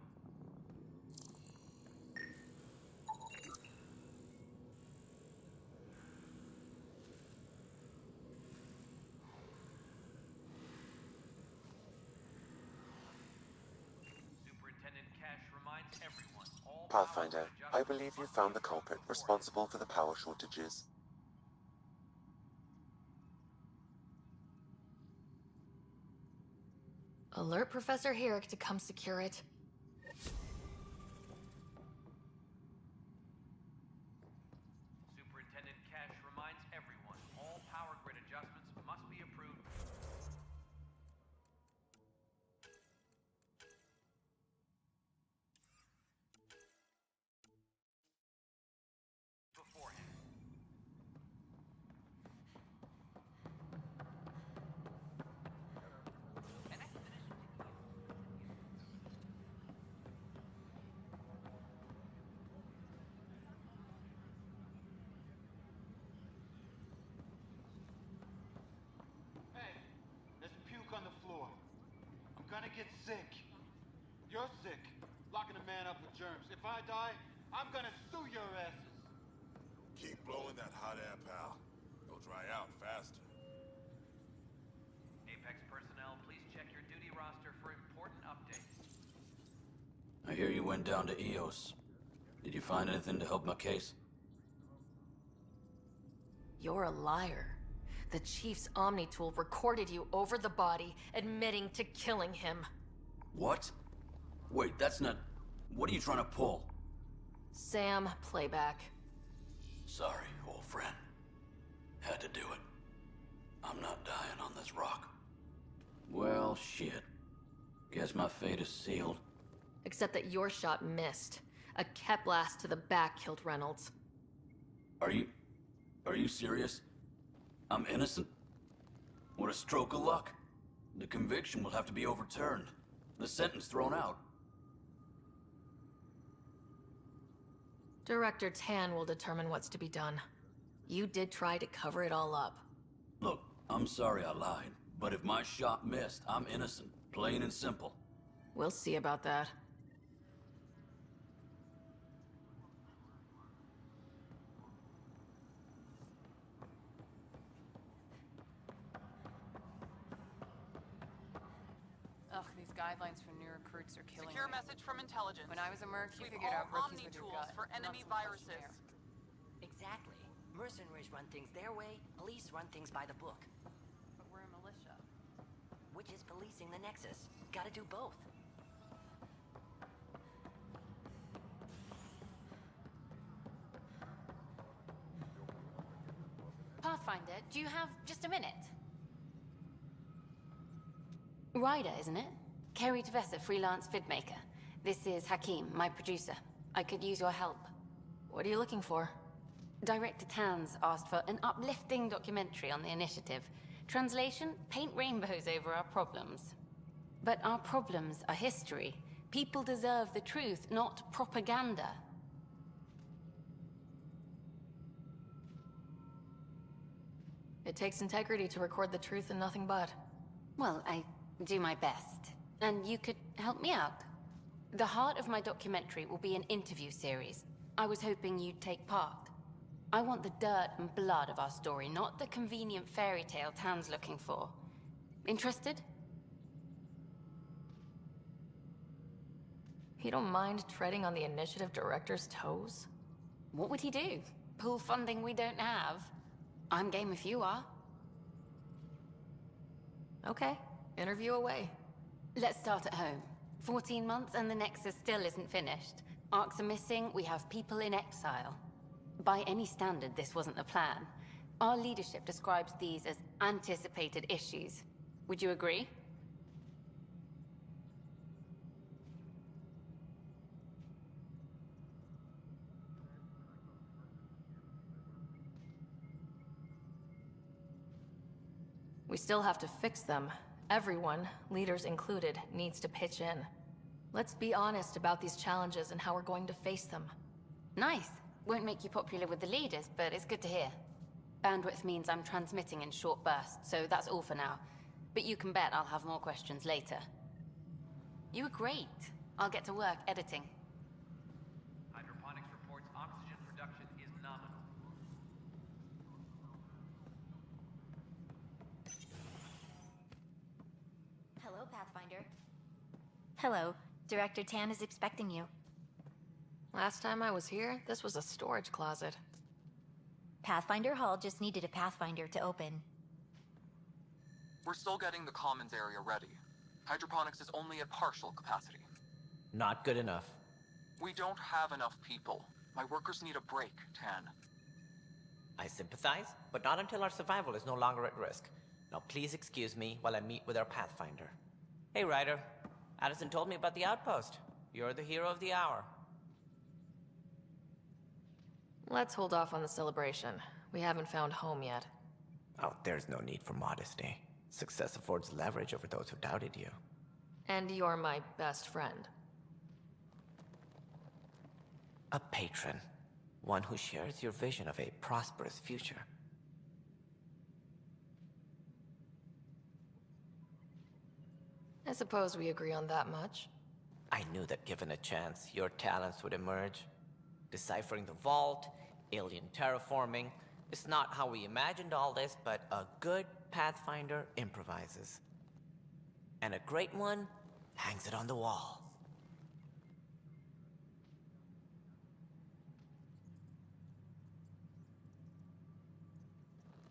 Superintendent Cash reminds everyone, all Pathfinder, I believe you found the culprit responsible for the power shortages. Alert Professor Herrick to come secure it. Superintendent Cash reminds everyone, all power grid adjustments must be approved beforehand. Hey, there's puke on the floor. I'm gonna get sick. You're sick. Locking a man up with germs. If I die, I'm gonna sue your asses. Keep blowing that hot air, pal. They'll dry out faster. Apex personnel, please check your duty roster for important updates. I hear you went down to EOS. Did you find anything to help my case? You're a liar. The Chief's Omni tool recorded you over the body, admitting to killing him. What? Wait, that's not... What are you trying to pull? Sam, playback. Sorry, old friend. Had to do it. I'm not dying on this rock. Well, shit. Guess my fate is sealed. Except that your shot missed. A Kep blast to the back killed Reynolds. Are you serious? I'm innocent? What a stroke of luck. The conviction will have to be overturned. The sentence thrown out. Director Tan will determine what's to be done. You did try to cover it all up. Look, I'm sorry I lied, but if my shot missed, I'm innocent. Plain and simple. We'll see about that. Ugh, these guidelines for new recruits are killing Secure me. message from intelligence. When I was a merc, you We've figured out all rookies Omni with your tools gut. for not enemy some viruses. questionnaire. Exactly. Mercenaries run things their way, police run things by the book. But we're a militia. Which is policing the Nexus. Gotta do both. Pathfinder, do you have just a minute? Ryder, isn't it? Kerry Tevessa, freelance vidmaker. This is Hakim, my producer. I could use your help. What are you looking for? Director Tanz asked for an uplifting documentary on the initiative. Translation, paint rainbows over our problems. But our problems are history. People deserve the truth, not propaganda. It takes integrity to record the truth and nothing but. Well, I do my best. And you could help me out. The heart of my documentary will be an interview series. I was hoping you'd take part. I want the dirt and blood of our story, not the convenient fairy tale Tan's looking for. Interested? You don't mind treading on the initiative director's toes? What would he do? Pull funding we don't have? I'm game if you are. Okay, interview away. Let's start at home. 14 months and the Nexus still isn't finished. Arcs are missing, we have people in exile. By any standard, this wasn't the plan. Our leadership describes these as anticipated issues. Would you agree? We still have to fix them. Everyone, leaders included, needs to pitch in. Let's be honest about these challenges and how we're going to face them. Nice. Won't make you popular with the leaders, but it's good to hear. Bandwidth means I'm transmitting in short bursts, so that's all for now. But you can bet I'll have more questions later. You were great. I'll get to work editing. Hydroponics reports oxygen production is nominal. Hello, Pathfinder. Hello. Director Tan is expecting you. Last time I was here, this was a storage closet. Pathfinder Hall just needed a Pathfinder to open. We're still getting the commons area ready. Hydroponics is only at partial capacity. Not good enough. We don't have enough people. My workers need a break, Tan. I sympathize, but not until our survival is no longer at risk. Now please excuse me while I meet with our Pathfinder. Hey, Ryder. Addison told me about the outpost. You're the hero of the hour. Let's hold off on the celebration. We haven't found home yet. Oh, there's no need for modesty. Success affords leverage over those who doubted you. And you're my best friend. A patron. One who shares your vision of a prosperous future. I suppose we agree on that much. I knew that given a chance, your talents would emerge. Deciphering the vault, alien terraforming. It's not how we imagined all this, but a good Pathfinder improvises. And a great one hangs it on the wall.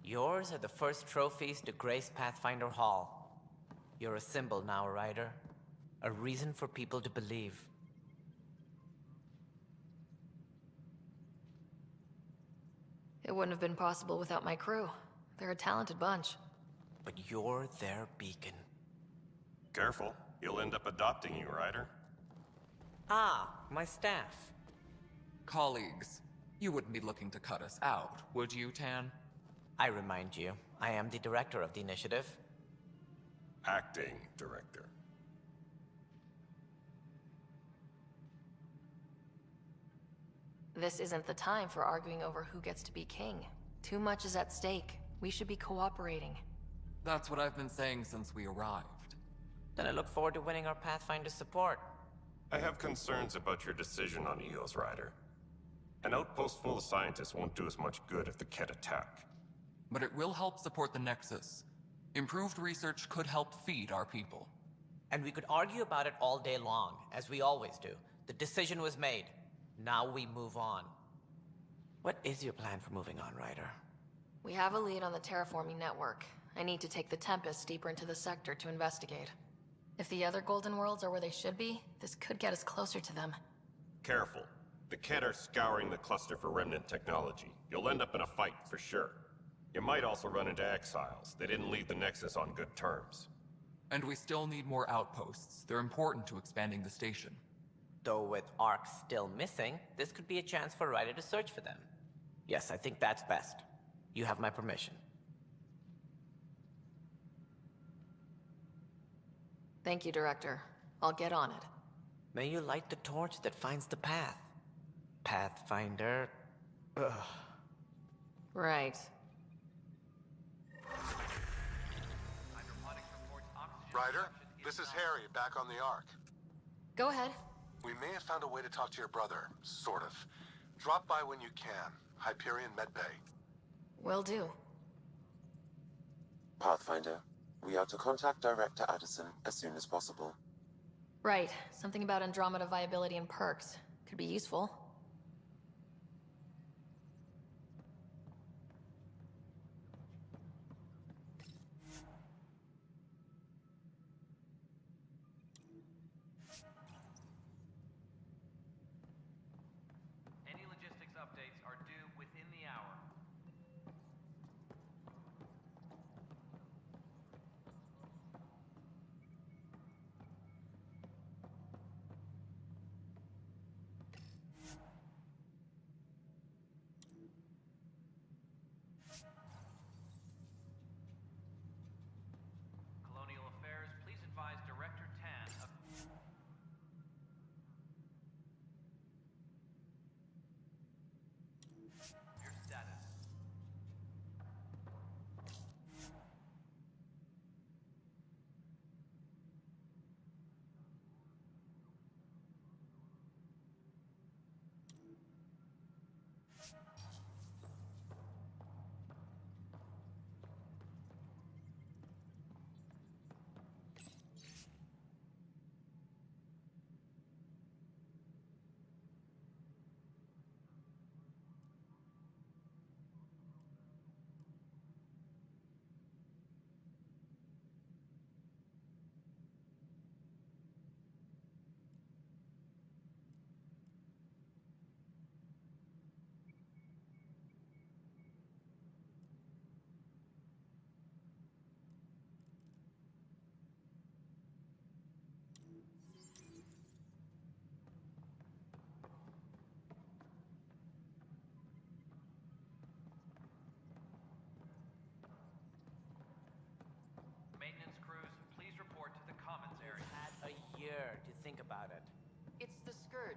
Yours are the first trophies to grace Pathfinder Hall. You're a symbol now, Ryder. A reason for people to believe. It wouldn't have been possible without my crew. They're a talented bunch. But you're their beacon. Careful. You'll end up adopting you, Ryder. Ah, my staff. Colleagues, you wouldn't be looking to cut us out, would you, Tan? I remind you, I am the director of the initiative. Acting director. This isn't the time for arguing over who gets to be king. Too much is at stake. We should be cooperating. That's what I've been saying since we arrived. Then I look forward to winning our Pathfinder support. I have concerns about your decision on Eos, Ryder. An outpost full of scientists won't do us much good if the Kett attack. But it will help support the Nexus. Improved research could help feed our people. And we could argue about it all day long, as we always do. The decision was made. Now we move on. What is your plan for moving on, Ryder? We have a lead on the terraforming network. I need to take the Tempest deeper into the sector to investigate. If the other Golden Worlds are where they should be, this could get us closer to them. Careful. The Kett are scouring the cluster for remnant technology. You'll end up in a fight, for sure. You might also run into exiles. They didn't leave the Nexus on good terms. And we still need more outposts. They're important to expanding the station. Though with Ark still missing, this could be a chance for Ryder to search for them. Yes, I think that's best. You have my permission. Thank you, Director. I'll get on it. May you light the torch that finds the path. Pathfinder... Ugh. Right. Ryder, this is Harry, back on the Ark. Go ahead. We may have found a way to talk to your brother, sort of. Drop by when you can. Hyperion Medbay. Will do. Pathfinder, we are to contact Director Addison as soon as possible. Right. Something about Andromeda viability and perks. Could be useful. Any logistics updates are due within the hour. Colonial Affairs, please advise Director Tan of...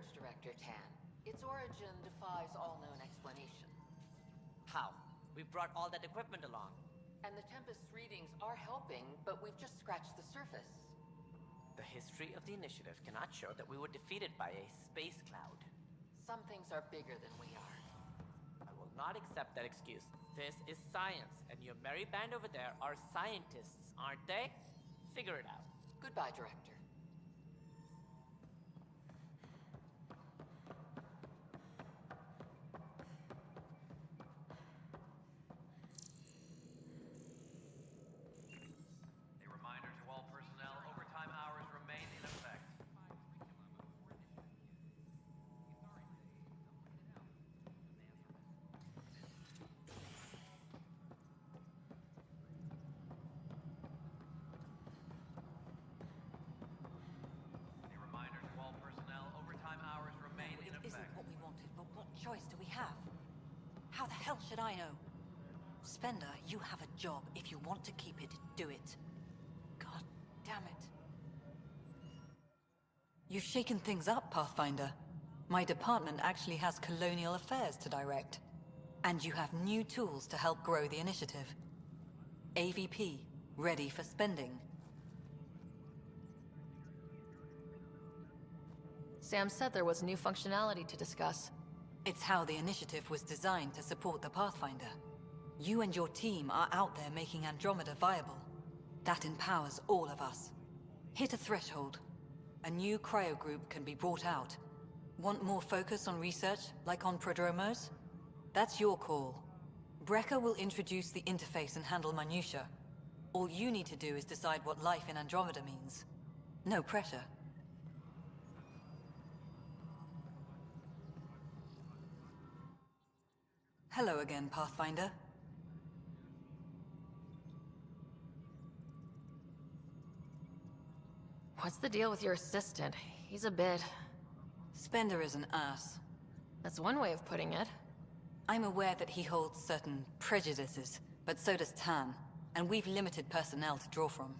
surge, Director Tan. Its origin defies all known explanation. How? We brought all that equipment along. And the Tempest's readings are helping, but we've just scratched the surface. The history of the initiative cannot show that we were defeated by a space cloud. Some things are bigger than we are. I will not accept that excuse. This is science, and your merry band over there are scientists, aren't they? Figure it out. Goodbye, Director. A reminder to all personnel, overtime hours remain in effect. A reminder to all personnel, overtime hours remain in It isn't effect. what we wanted, but what choice do we have? How the hell should I know? Spender, you have a job. If you want to keep it, do it. God damn it. You've shaken things up, Pathfinder. My department actually has colonial affairs to direct. And you have new tools to help grow the initiative. AVP, ready for spending. Sam said there was new functionality to discuss. It's how the initiative was designed to support the Pathfinder. You and your team are out there making Andromeda viable. That empowers all of us. Hit a threshold. A new cryo group can be brought out. Want more focus on research, like on prodromos? That's your call. Brecker will introduce the interface and handle minutiae. All you need to do is decide what life in Andromeda means. No pressure. Hello again, Pathfinder. What's the deal with your assistant? He's a bit... Spender is an ass. That's one way of putting it. I'm aware that he holds certain prejudices, but so does Tan, and we've limited personnel to draw from.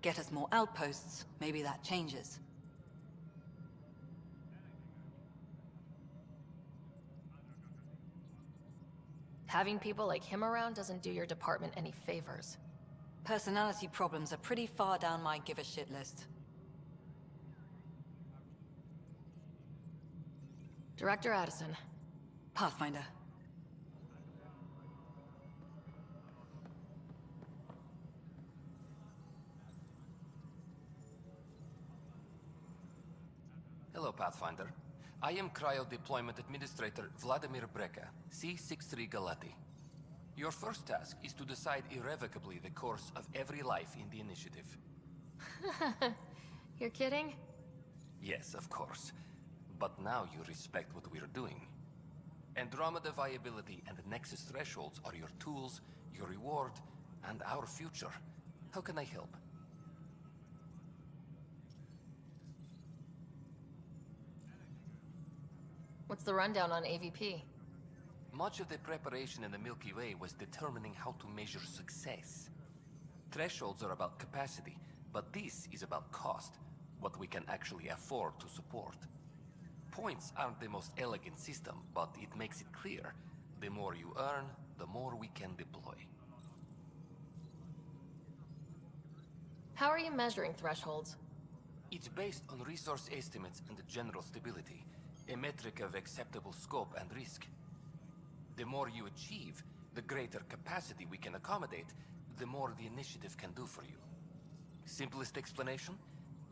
Get us more outposts, maybe that changes. Having people like him around doesn't do your department any favors. Personality problems are pretty far down my give-a-shit list. Director Addison. Pathfinder. Hello, Pathfinder. I am Cryo Deployment Administrator Vladimir Brecker, C-63 Galati. Your first task is to decide irrevocably the course of every life in the initiative. You're kidding? Yes, of course. But now you respect what we're doing. Andromeda viability and Nexus thresholds are your tools, your reward, and our future. How can I help? What's the rundown on AVP? Much of the preparation in the Milky Way was determining how to measure success. Thresholds are about capacity, but this is about cost, what we can actually afford to support. Points aren't the most elegant system, but it makes it clear. The more you earn, the more we can deploy. How are you measuring thresholds? It's based on resource estimates and general stability, a metric of acceptable scope and risk. The more you achieve, the greater capacity we can accommodate, the more the initiative can do for you. Simplest explanation,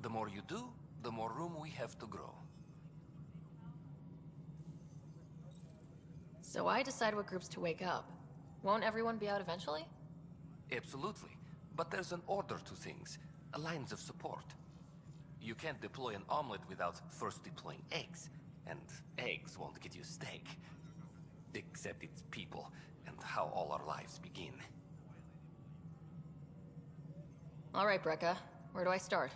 the more you do, the more room we have to grow. So I decide what groups to wake up. Won't everyone be out eventually? Absolutely. But there's an order to things, lines of support. You can't deploy an omelet without first deploying eggs, and eggs won't get you steak. Except it's people, and how all our lives begin. All right, Brecca. Where do I start?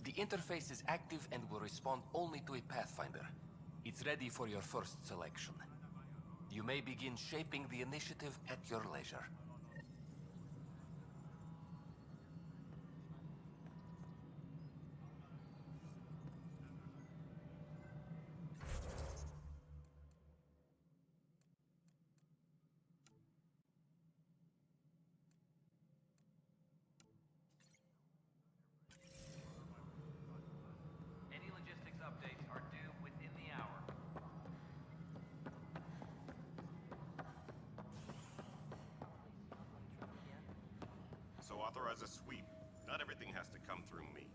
The interface is active and will respond only to a Pathfinder. It's ready for your first selection. You may begin shaping the initiative at your leisure. also authorize a sweep. Not everything has to come through me.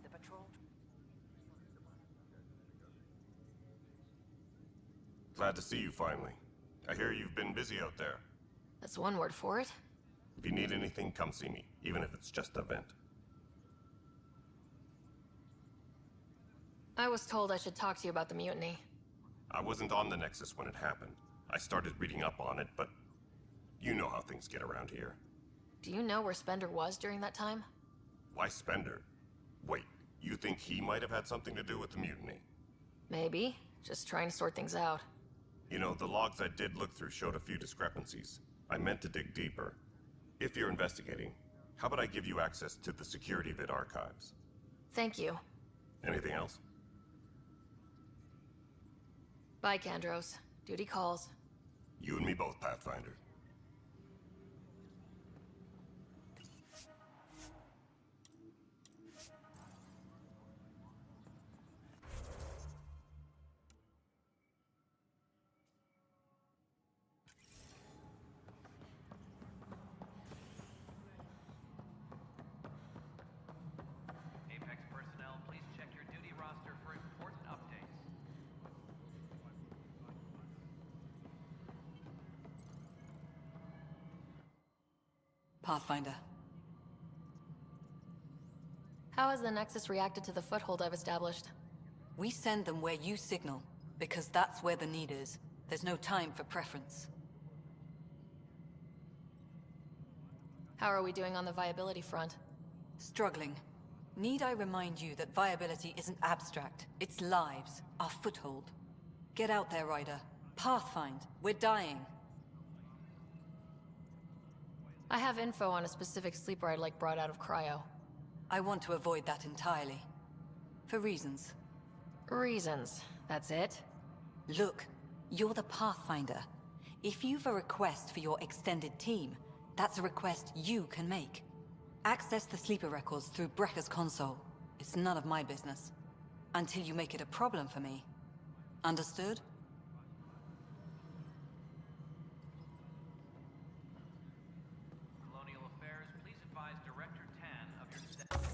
The patrol... Glad to see you finally. I hear you've been busy out there. That's one word for it. If you need anything, come see me, even if it's just a vent. I was told I should talk to you about the mutiny. I wasn't on the Nexus when it happened. I started reading up on it, but you know how things get around here. Do you know where Spender was during that time? Why Spender? Wait, you think he might have had something to do with the mutiny? Maybe. Just trying to sort things out. You know, the logs I did look through showed a few discrepancies. I meant to dig deeper. If you're investigating, how about I give you access to the security vid archives? Thank you. Anything else? Bye, Kandros. Duty calls. You and me both, Pathfinder. Apex personnel, please check your duty roster for important updates. Pathfinder. How has the Nexus reacted to the foothold I've established? We send them where you signal, because that's where the need is. There's no time for preference. How are we doing on the viability front? Struggling. Need I remind you that viability isn't abstract, it's lives, our foothold. Get out there, Ryder. Pathfind, we're dying. I have info on a specific sleeper I'd like brought out of cryo. I want to avoid that entirely. For reasons. Reasons, that's it? Look, you're the Pathfinder. If you've a request for your extended team, that's a request you can make. Access the sleeper records through Brekker's console. It's none of my business. Until you make it a problem for me. Understood? Colonial Affairs, please advise Director Tan of your status.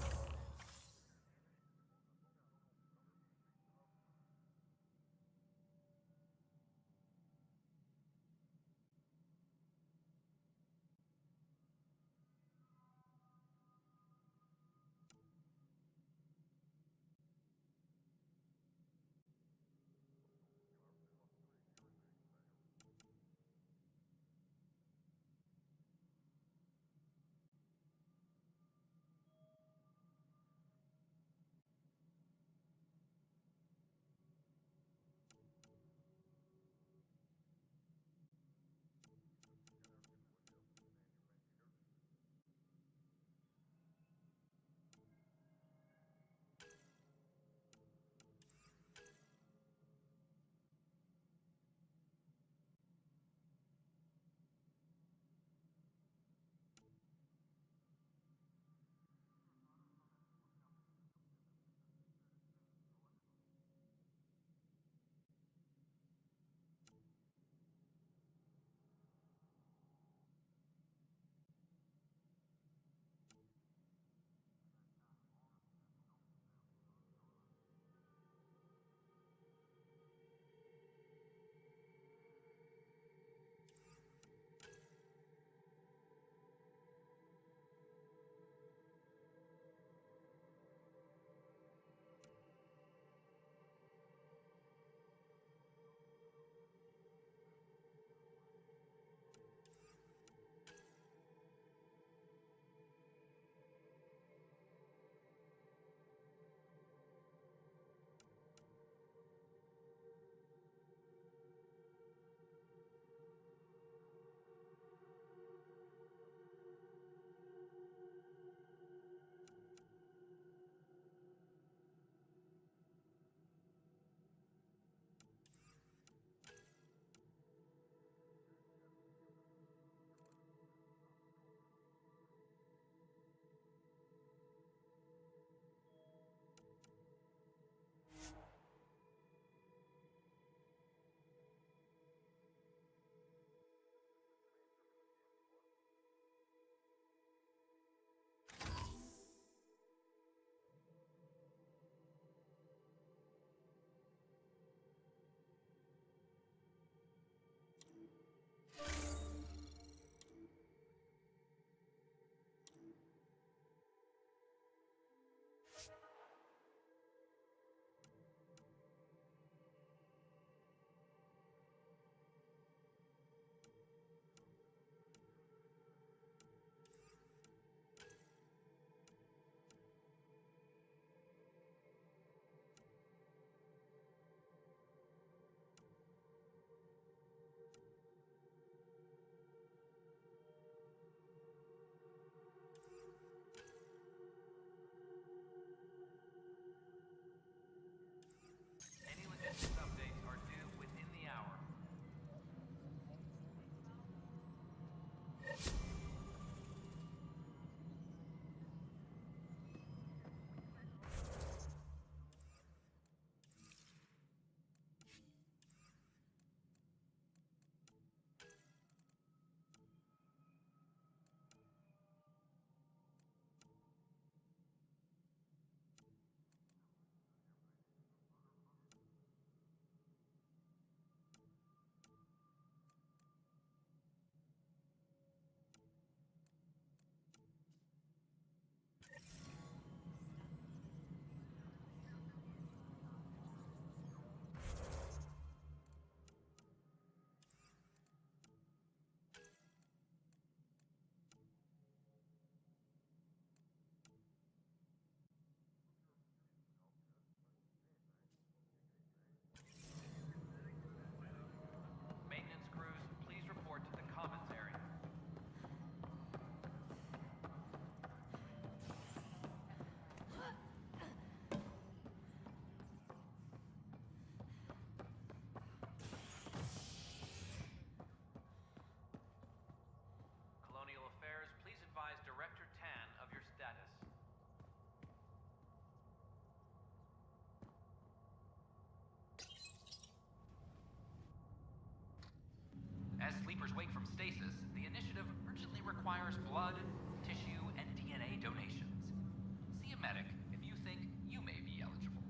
medic if you think you may be eligible.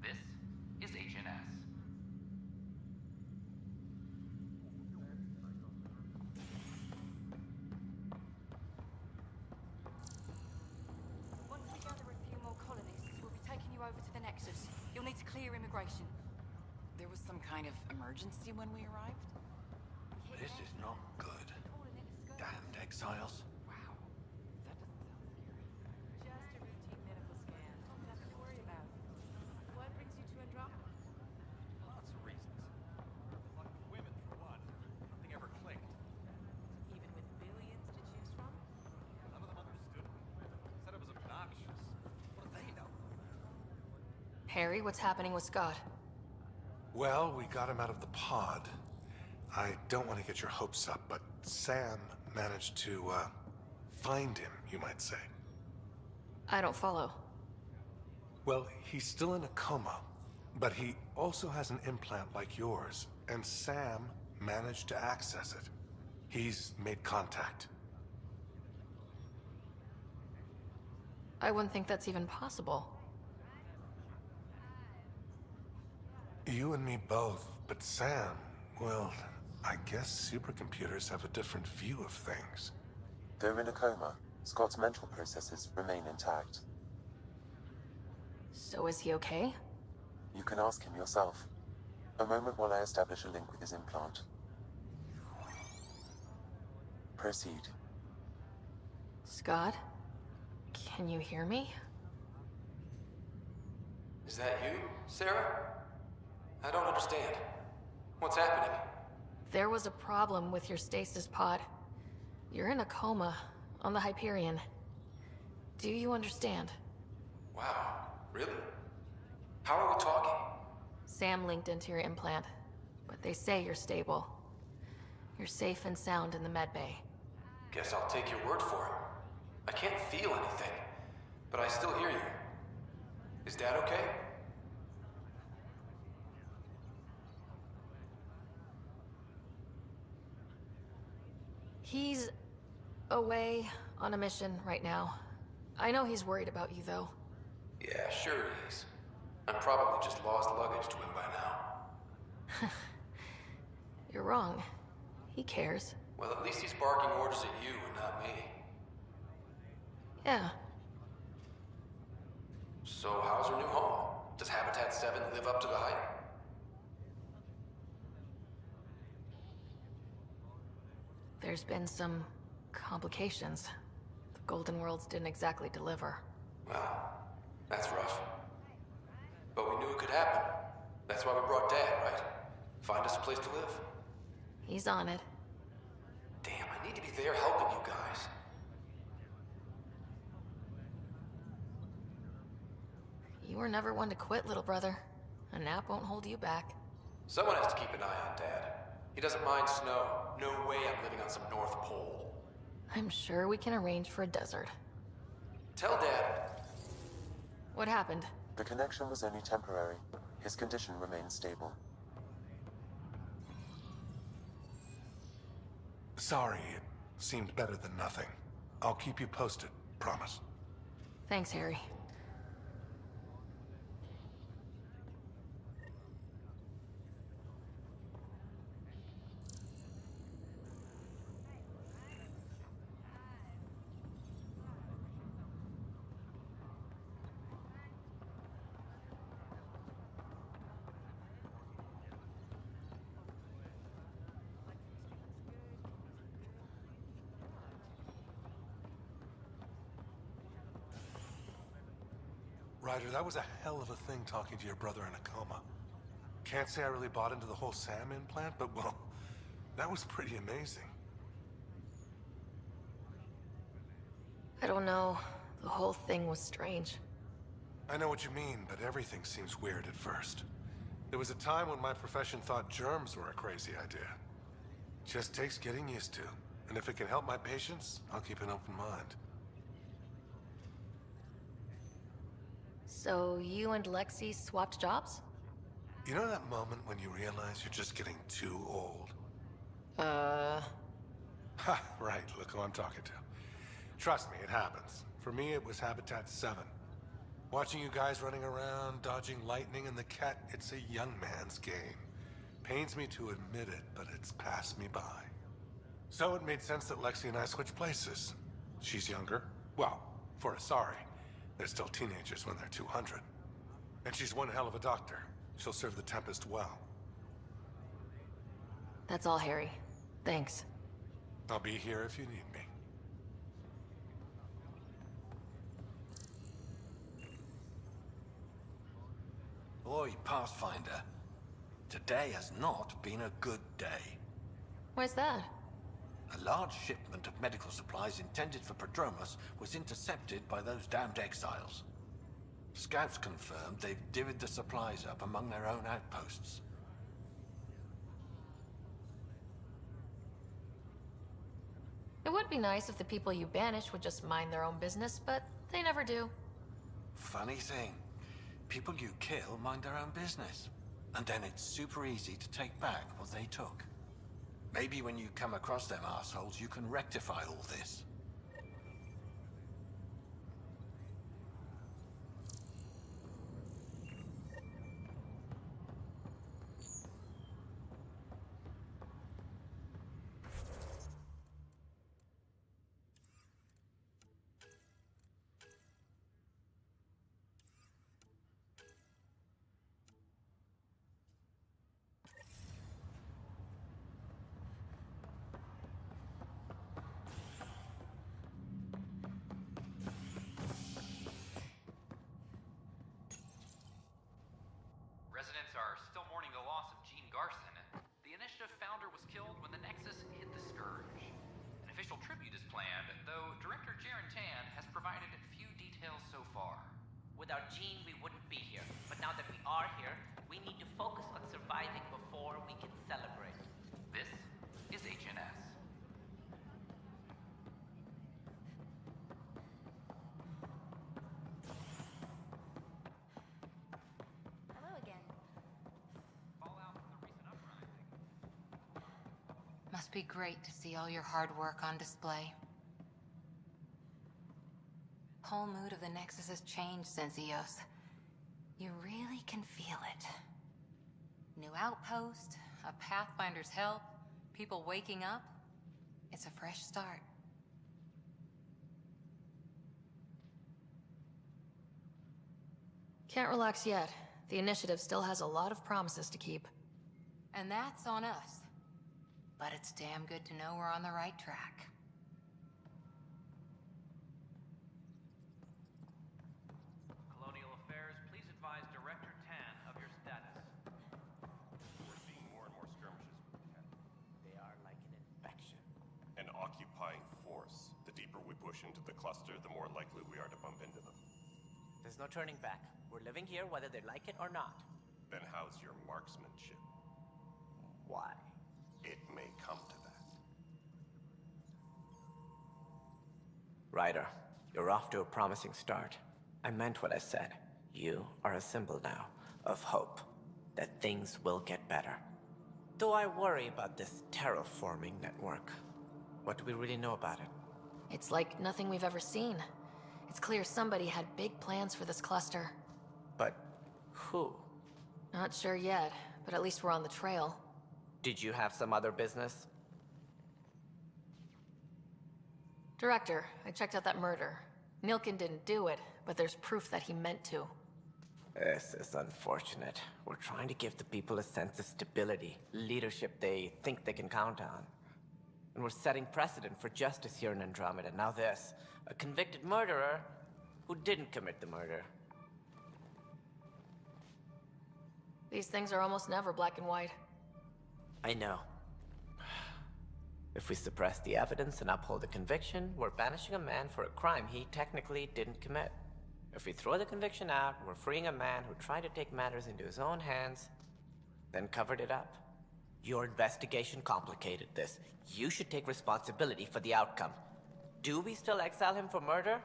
This is Agent S. Once we gather a few more colonists, we'll be taking you over to the Nexus. You'll need to clear immigration. There was some kind of emergency when we arrived? This is not good. Damned exiles. Wow. That doesn't sound scary. Just a routine medical scan. Nothing to worry about. What brings you to Andromeda? Lots of reasons. Like women, for one. Nothing ever clicked. Even with billions to choose from? None of them understood me. Said I was obnoxious. What do they know? Harry, what's happening with Scott? Well, we got him out of the pod. I don't want to get your hopes up, but Sam managed to, find him, you might say. I don't follow. Well, he's still in a coma, but he also has an implant like yours, and Sam managed to access it. He's made contact. I wouldn't think that's even possible. You and me both, but Sam, well, I guess supercomputers have a different view of things. Though in a coma, Scott's mental processes remain intact. So is he okay? You can ask him yourself. A moment while I establish a link with his implant. Proceed. Scott? Can you hear me? Is that you, Sarah? I don't understand. What's happening? There was a problem with your stasis pod. You're in a coma on the Hyperion. Do you understand? Wow, really? How are we talking? Sam linked into your implant, but they say you're stable. You're safe and sound in the medbay. Guess I'll take your word for it. I can't feel anything, but I still hear you. Is Dad okay? He's away on a mission right now. I know he's worried about you, though. Yeah, sure he is. I'm probably just lost luggage to him by now. You're wrong. He cares. Well, at least he's barking orders at you and not me. Yeah. So how's her new home? Does Habitat 7 live up to the hype? There's been some complications. The Golden Worlds didn't exactly deliver. Well, that's rough. But we knew it could happen. That's why we brought Dad, right? Find us a place to live. He's on it. Damn, I need to be there helping you guys. You were never one to quit, little brother. A nap won't hold you back. Someone has to keep an eye on Dad. He doesn't mind snow. No way I'm living on some North Pole. I'm sure we can arrange for a desert. Tell Dad. What happened? The connection was only temporary. His condition remains stable. Sorry, it seemed better than nothing. I'll keep you posted, promise. Thanks, Harry. Ryder, that was a hell of a thing talking to your brother in a coma. Can't say I really bought into the whole Sam implant, but well, that was pretty amazing. I don't know. The whole thing was strange. I know what you mean, but everything seems weird at first. There was a time when my profession thought germs were a crazy idea. Just takes getting used to. And if it can help my patients, I'll keep an open mind. So you and Lexi swapped jobs? You know that moment when you realize you're just getting too old? Ha, right, look who I'm talking to. Trust me, it happens. For me, it was Habitat 7. Watching you guys running around, dodging lightning and the cat, it's a young man's game. Pains me to admit it, but it's passed me by. So it made sense that Lexi and I switched places. She's younger. Well, for Asari. They're still teenagers when they're 200. And she's one hell of a doctor. She'll serve the Tempest well. That's all, Harry. Thanks. I'll be here if you need me. Oi, Pathfinder. Today has not been a good day. Why's that? A large shipment of medical supplies intended for Prodromus was intercepted by those damned exiles. Scouts confirmed they've divvied the supplies up among their own outposts. It would be nice if the people you banish would just mind their own business, but they never do. Funny thing. People you kill mind their own business. And then it's super easy to take back what they took. Maybe when you come across them assholes, you can rectify all this. Residents are still mourning the loss of Gene Garson. The Initiative founder was killed when the Nexus hit the Scourge. An official tribute is planned, though Director Jaren Tan has provided few details so far. Without Gene, we wouldn't be here. But now that we are here, we need to focus on surviving before we can celebrate. This is HNS. Hello again. Fallout from the recent uprising. Must be great to see all your hard work on display. Whole mood of the Nexus has changed since EOS. You really can feel it. New outpost, a Pathfinder's help, people waking up. It's a fresh start. Can't relax yet. The Initiative still has a lot of promises to keep. And that's on us. But it's damn good to know we're on the right track. Colonial Affairs, please advise Director Tan of your status. We're seeing more and more skirmishes with the cat. They are like an infection. An occupying force. The deeper we push into the cluster, the more likely we are to bump into them. There's no turning back. We're living here whether they like it or not. Then how's your marksmanship? Why? It may come to that. Ryder, you're off to a promising start. I meant what I said. You are a symbol now of hope that things will get better. Though I worry about this terraforming network. What do we really know about it? It's like nothing we've ever seen. It's clear somebody had big plans for this cluster. But who? Not sure yet, but at least we're on the trail. Did you have some other business? Director, I checked out that murder. Nilkin didn't do it, but there's proof that he meant to. This is unfortunate. We're trying to give the people a sense of stability, leadership they think they can count on. And we're setting precedent for justice here in Andromeda. Now this, a convicted murderer who didn't commit the murder. These things are almost never black and white. I know. If we suppress the evidence and uphold the conviction, we're banishing a man for a crime he technically didn't commit. If we throw the conviction out, we're freeing a man who tried to take matters into his own hands, then covered it up. Your investigation complicated this. You should take responsibility for the outcome. Do we still exile him for murder?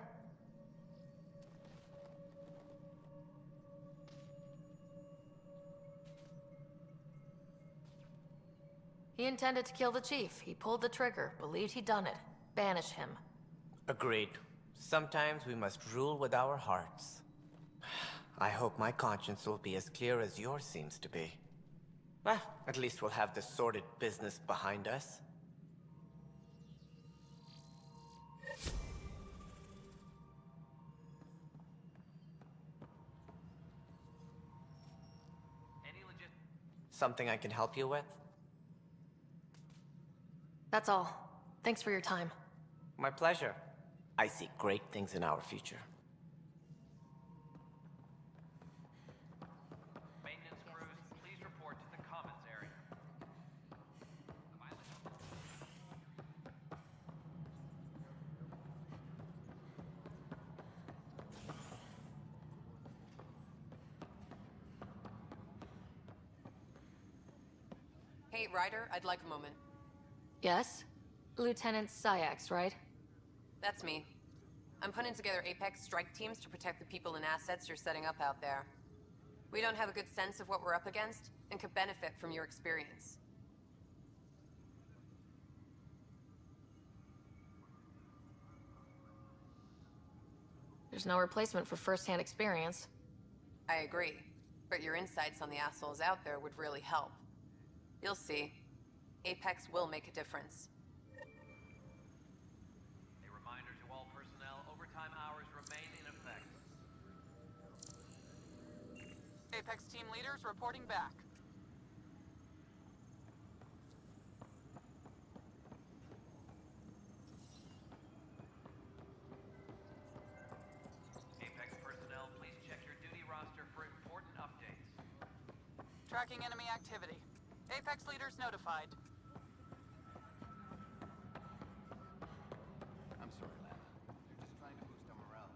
He intended to kill the chief. He pulled the trigger, believed he'd done it. Banish him. Agreed. Sometimes we must rule with our hearts. I hope my conscience will be as clear as yours seems to be. Well, at least we'll have this sordid business behind us. Something I can help you with? That's all. Thanks for your time. My pleasure. I see great things in our future. Maintenance crews, please report to the commons area. Hey, Ryder, I'd like a moment. Yes? Lieutenant Syax, right? That's me. I'm putting together Apex strike teams to protect the people and assets you're setting up out there. We don't have a good sense of what we're up against, and could benefit from your experience. There's no replacement for first-hand experience. I agree, but your insights on the assholes out there would really help. You'll see. Apex will make a difference. A reminder to all personnel, overtime hours remain in effect. Apex team leaders reporting back. Apex personnel, please check your duty roster for important updates. Tracking enemy activity. Apex leaders notified. I'm sorry, Lana. They're just trying to boost our morale.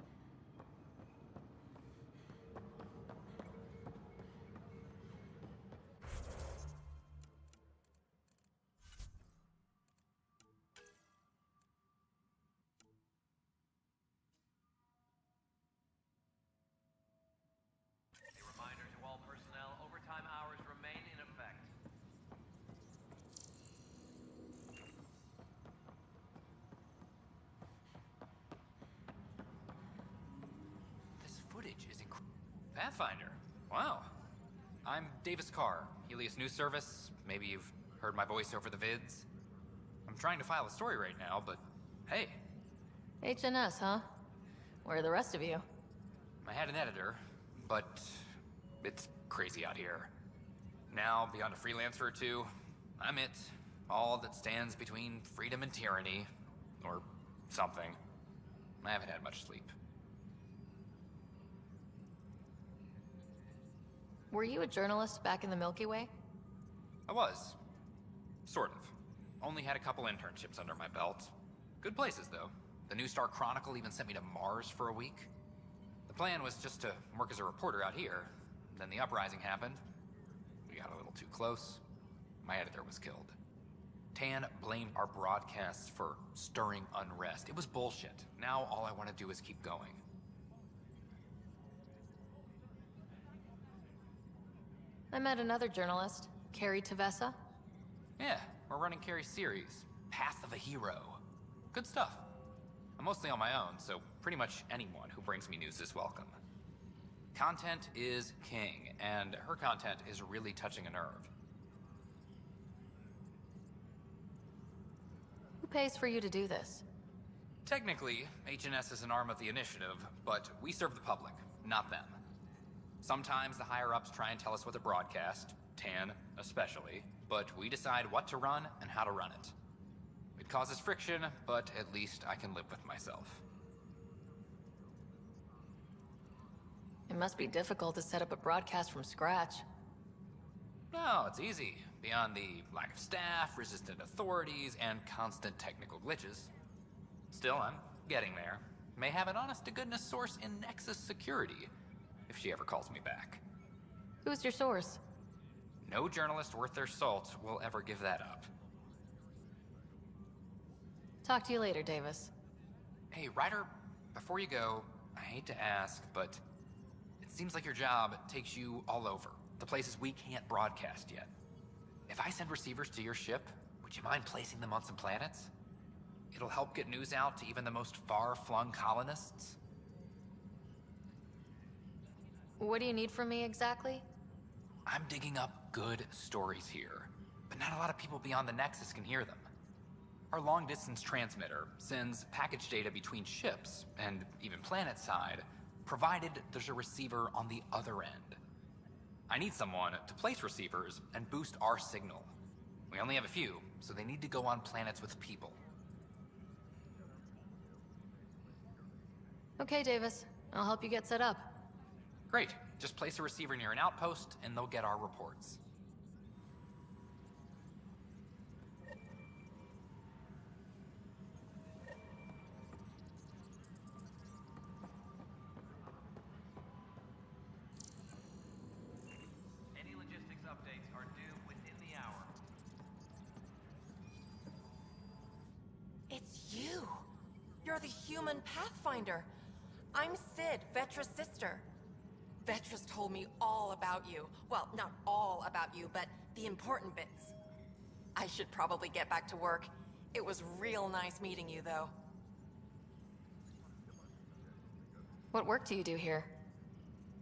A reminder to all personnel, overtime hours remain in effect. This footage is incredible. Pathfinder. Wow. I'm Davis Carr, Helios News Service. Maybe you've heard my voice over the vids. I'm trying to file a story right now, but hey, HNS, huh? Where are the rest of you? I had an editor, but it's crazy out here. Now, beyond a freelancer or two, I'm it. All that stands between freedom and tyranny. Or something. I haven't had much sleep. Were you a journalist back in the Milky Way? I was. Sort of. Only had a couple internships under my belt. Good places, though. The New Star Chronicle even sent me to Mars for a week. The plan was just to work as a reporter out here. Then the uprising happened. We got a little too close. My editor was killed. Tan blamed our broadcasts for stirring unrest. It was bullshit. Now all I want to do is keep going. I met another journalist, Carrie Tavessa. Yeah, we're running Carrie's series, Path of a Hero. Good stuff. I'm mostly on my own, so pretty much anyone who brings me news is welcome. Content is king, and her content is really touching a nerve. Who pays for you to do this? Technically, HNS is an arm of the initiative, but we serve the public, not them. Sometimes the higher-ups try and tell us what to broadcast, Tan especially, but we decide what to run and how to run it. It causes friction, but at least I can live with myself. It must be difficult to set up a broadcast from scratch. No, it's easy. Beyond the lack of staff, resistant authorities, and constant technical glitches. Still, I'm getting there. May have an honest-to-goodness source in Nexus Security, if she ever calls me back. Who's your source? No journalist worth their salt will ever give that up. Talk to you later, Davis. Hey, Ryder, before you go, I hate to ask, but it seems like your job takes you all over, the places we can't broadcast yet. If I send receivers to your ship, would you mind placing them on some planets? It'll help get news out to even the most far-flung colonists. What do you need from me exactly? I'm digging up good stories here, but not a lot of people beyond the Nexus can hear them. Our long-distance transmitter sends package data between ships, and even planet-side, provided there's a receiver on the other end. I need someone to place receivers and boost our signal. We only have a few, so they need to go on planets with people. Okay, Davis. I'll help you get set up. Great. Just place a receiver near an outpost, and they'll get our reports. Any logistics updates are due within the hour. It's you! You're the human Pathfinder. I'm Sid, Vetra's sister. Vetra's told me all about you. Well, not all about you, but the important bits. I should probably get back to work. It was real nice meeting you, though. What work do you do here?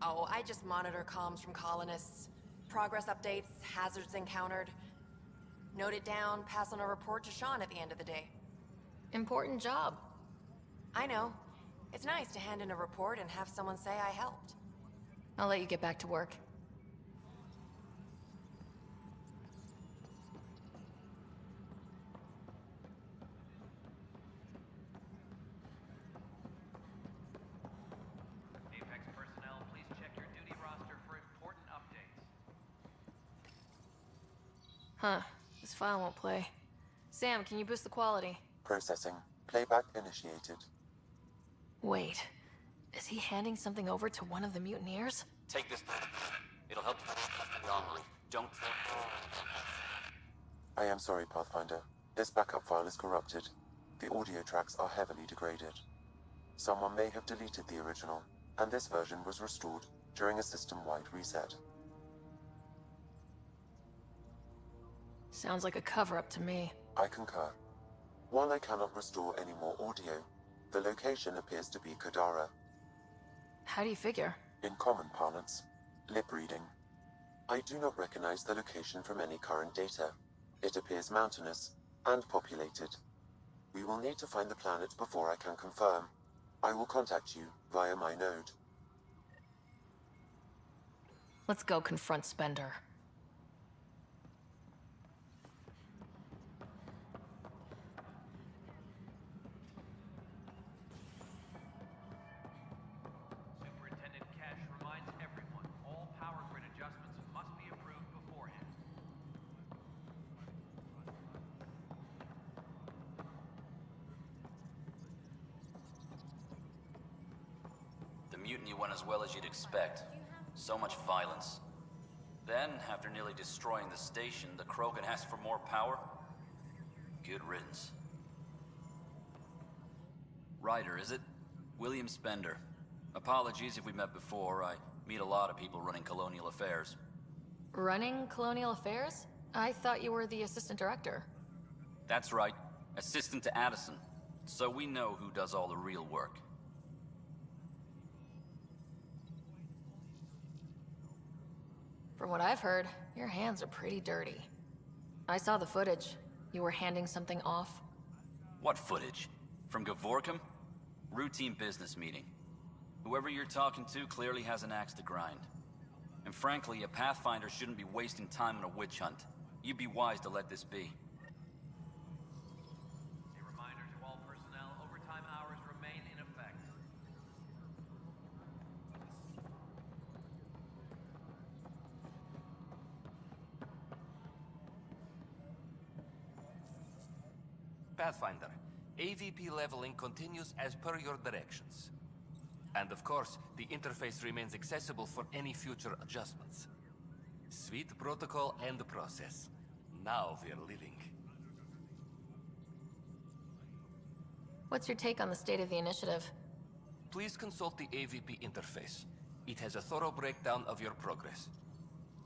Oh, I just monitor comms from colonists. Progress updates, hazards encountered. Note it down, pass on a report to Sean at the end of the day. Important job. I know. It's nice to hand in a report and have someone say I helped. I'll let you get back to work. Apex personnel, please check your duty roster for important updates. Huh. This file won't play. Sam, can you boost the quality? Processing. Playback initiated. Wait. Is he handing something over to one of the mutineers? Take this. It'll help you the armory. Don't... I am sorry, Pathfinder. This backup file is corrupted. The audio tracks are heavily degraded. Someone may have deleted the original, and this version was restored during a system-wide reset. Sounds like a cover-up to me. I concur. While I cannot restore any more audio, the location appears to be Kadara. How do you figure? In common parlance, lip reading. I do not recognize the location from any current data. It appears mountainous and populated. We will need to find the planet before I can confirm. I will contact you via my node. Let's go confront Spender. Superintendent Cash reminds everyone, all power grid adjustments must be approved beforehand. The mutiny went as well as you'd expect. So much violence. Then, after nearly destroying the station, the Krogan asked for more power? Good riddance. Ryder, is it? William Spender. Apologies if we met before. I meet a lot of people running colonial affairs. Running Colonial Affairs? I thought you were the assistant director. That's right. Assistant to Addison. So we know who does all the real work. From what I've heard, your hands are pretty dirty. I saw the footage. You were handing something off. What footage? From Gavorkum? Routine business meeting. Whoever you're talking to clearly has an axe to grind. And frankly, a Pathfinder shouldn't be wasting time on a witch hunt. You'd be wise to let this be. A reminder to all personnel, overtime hours remain in effect. Pathfinder, AVP leveling continues as per your directions. And of course, the interface remains accessible for any future adjustments. Sweet protocol and process. Now we're living. What's your take on the state of the initiative? Please consult the AVP interface. It has a thorough breakdown of your progress.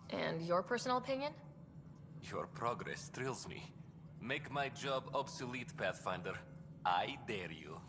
And your personal opinion? Your progress thrills me. Make my job obsolete, Pathfinder. I dare you.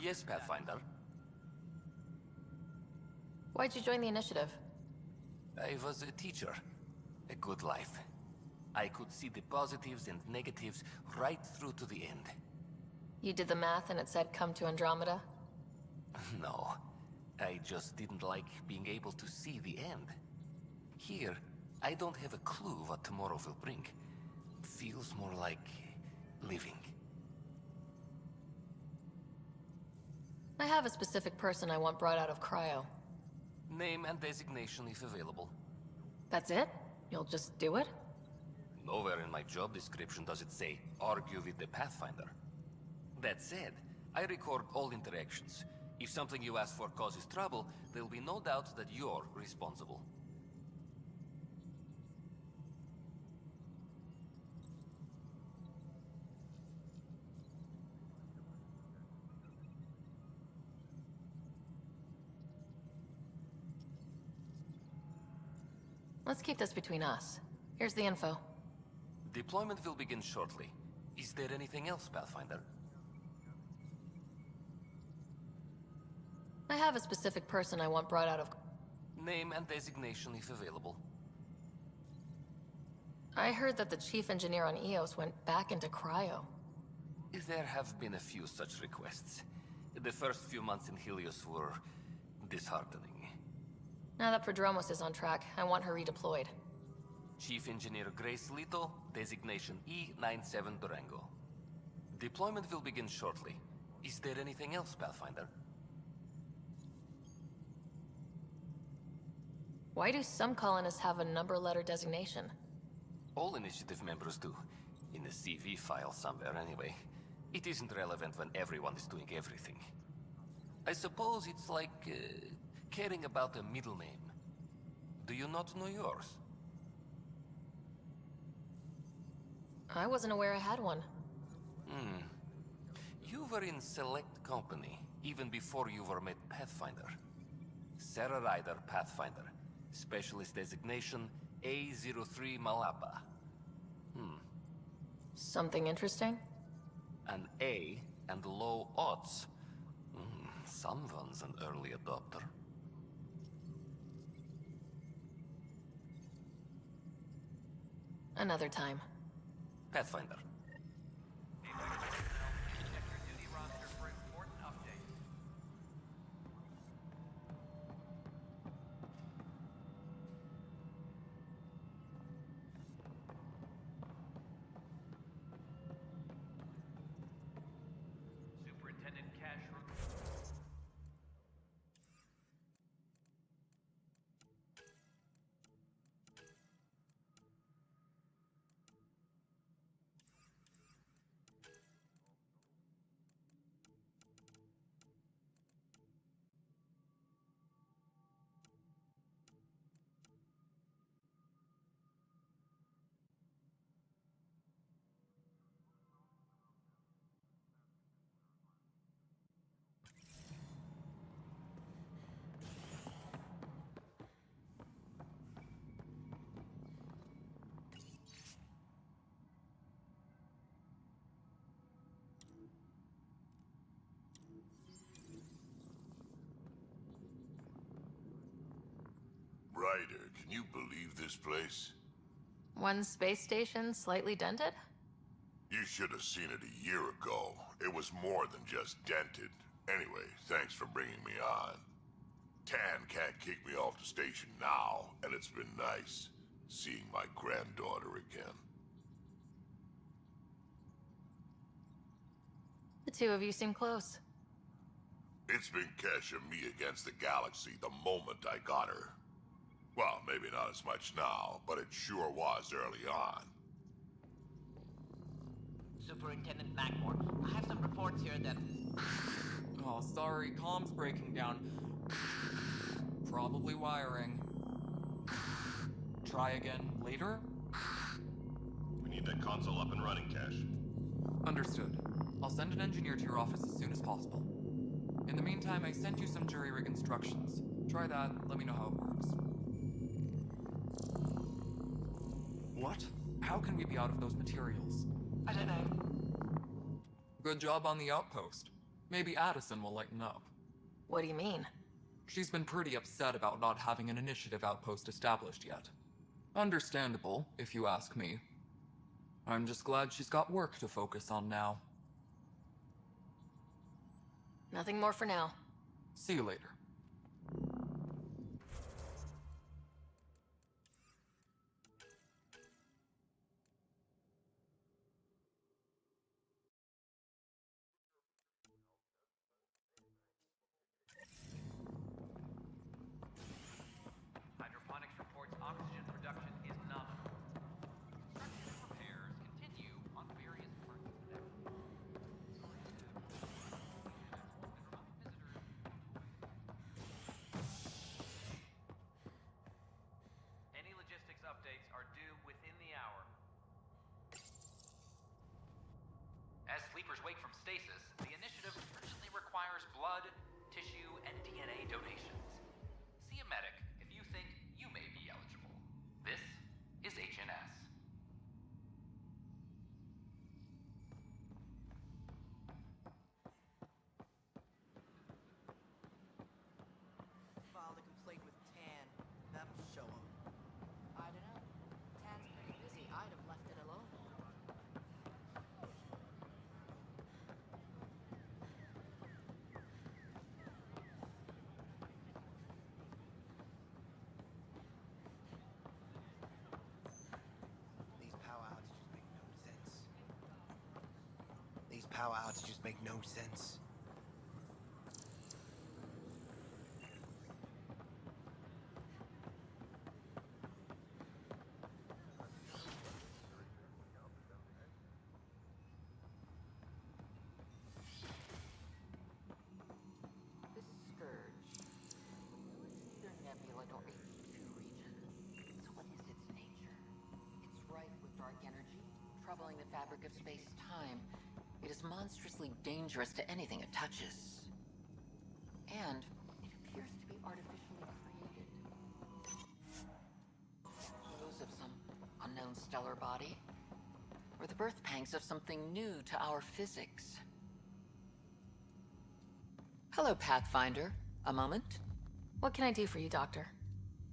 Yes, Pathfinder. Why'd you join the initiative? I was a teacher. A good life. I could see the positives and negatives right through to the end. You did the math and it said come to Andromeda? No. I just didn't like being able to see the end. Here, I don't have a clue what tomorrow will bring. Feels more like living. I have a specific person I want brought out of cryo. Name and designation if available. That's it? You'll just do it? Nowhere in my job description does it say, argue with the Pathfinder. That said, I record all interactions. If something you ask for causes trouble, there'll be no doubt that you're responsible. Let's keep this between us. Here's the info. Deployment will begin shortly. Is there anything else, Pathfinder? I have a specific person I want brought out of... Name and designation if available. I heard that the chief engineer on EOS went back into cryo. There have been a few such requests. The first few months in Helios were disheartening. Now that Prodromos is on track, I want her redeployed. Chief Engineer Grace Lito, designation E97 Durango. Deployment will begin shortly. Is there anything else, Pathfinder? Why do some colonists have a number letter designation? All initiative members do. In a CV file somewhere, anyway. It isn't relevant when everyone is doing everything. I suppose it's like caring about a middle name. Do you not know yours? I wasn't aware I had one. You were in select company, even before you were made Pathfinder. Sarah Ryder, Pathfinder. Specialist designation A03 Malapa. Something interesting? An A and low odds. Someone's an early adopter. Another time. Pathfinder. Superintendent Cash. Ryder, can you believe this place? One space station slightly dented? You should have seen it a year ago. It was more than just dented. Anyway, thanks for bringing me on. Tan can't kick me off the station now, and it's been nice seeing my granddaughter again. The two of you seem close. It's been Kesh and me against the galaxy the moment I got her. Well, maybe not as much now, but it sure was early on. Superintendent Blackmore, I have some reports here that... Oh, sorry, comms breaking down. Probably wiring. Try again later? We need that console up and running, Cash. Understood. I'll send an engineer to your office as soon as possible. In the meantime, I sent you some jury rig instructions. Try that, let me know how it works. What? How can we be out of those materials? I don't know. Good job on the outpost. Maybe Addison will lighten up. What do you mean? She's been pretty upset about not having an initiative outpost established yet. Understandable, if you ask me. I'm just glad she's got work to focus on now. Nothing more for now. See you later. Hydroponics reports oxygen production is nominal. Construction and repairs continue on various parts of the deck. Any logistics updates are due within the hour. As sleepers wake from stasis, the initiative urgently requires blood, tissue, and DNA donations. See a medic if you think you may be eligible. This is HNS. Filed a complaint with Tan. That'll show him. I don't know. Tan's pretty busy. I'd have left it alone. These power outages make no sense. This scourge. It's either nebula or a Q region. So what is its nature? It's rife with dark energy, troubling the fabric of space-time. It is monstrously dangerous to anything it touches. And it appears to be artificially created. Those of some unknown stellar body, or the birth pangs of something new to our physics. Hello, Pathfinder. A moment? What can I do for you, Doctor?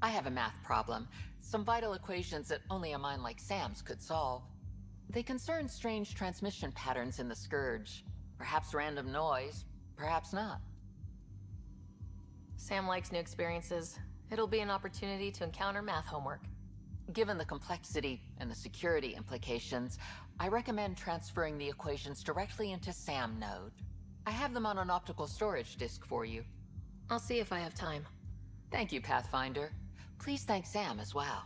I have a math problem. Some vital equations that only a mind like Sam's could solve. They concern strange transmission patterns in the Scourge. Perhaps random noise, perhaps not. Sam likes new experiences. It'll be an opportunity to encounter math homework. Given the complexity and the security implications, I recommend transferring the equations directly into SAM node. I have them on an optical storage disk for you. I'll see if I have time. Thank you, Pathfinder. Please thank Sam as well.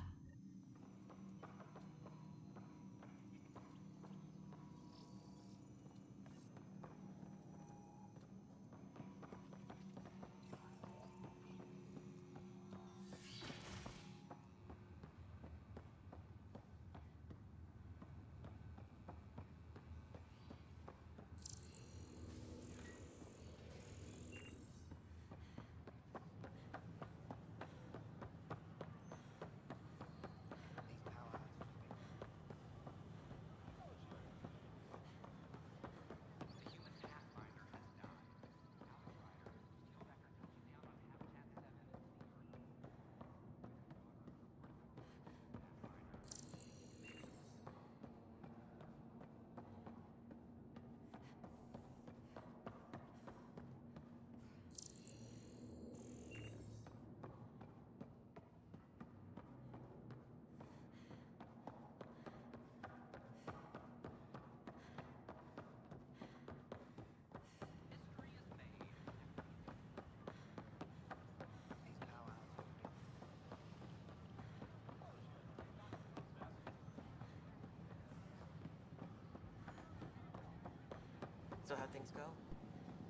So how'd things go?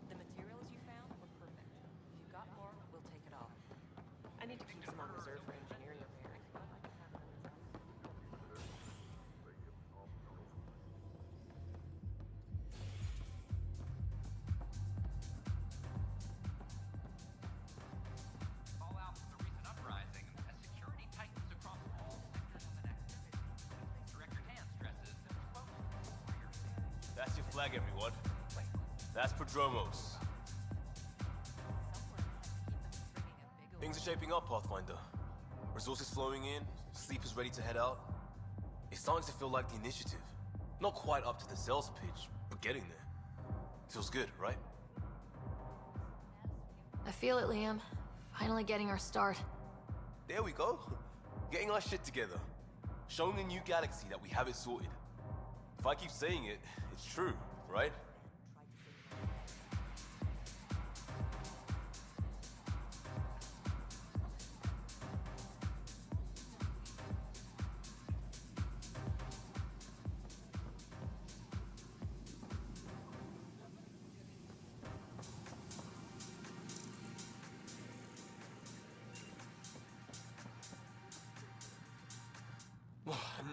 The materials you found were perfect. If you got more, we'll take it all. I need to keep some on reserve for engineering repairs. Fallout from the recent uprising as security tightens across all sectors of the Nexus. Director Tan stresses that we're quote, That's your flag, everyone. Wait, That's Prodromos. Things are shaping up, Pathfinder. Resources flowing in, sleepers ready to head out. It's starting to feel like the initiative. Not quite up to the sales pitch, but getting there. Feels good, right? I feel it, Liam. Finally getting our start. There we go. Getting our shit together. Showing the new galaxy that we have it sorted. If I keep saying it, it's true, right?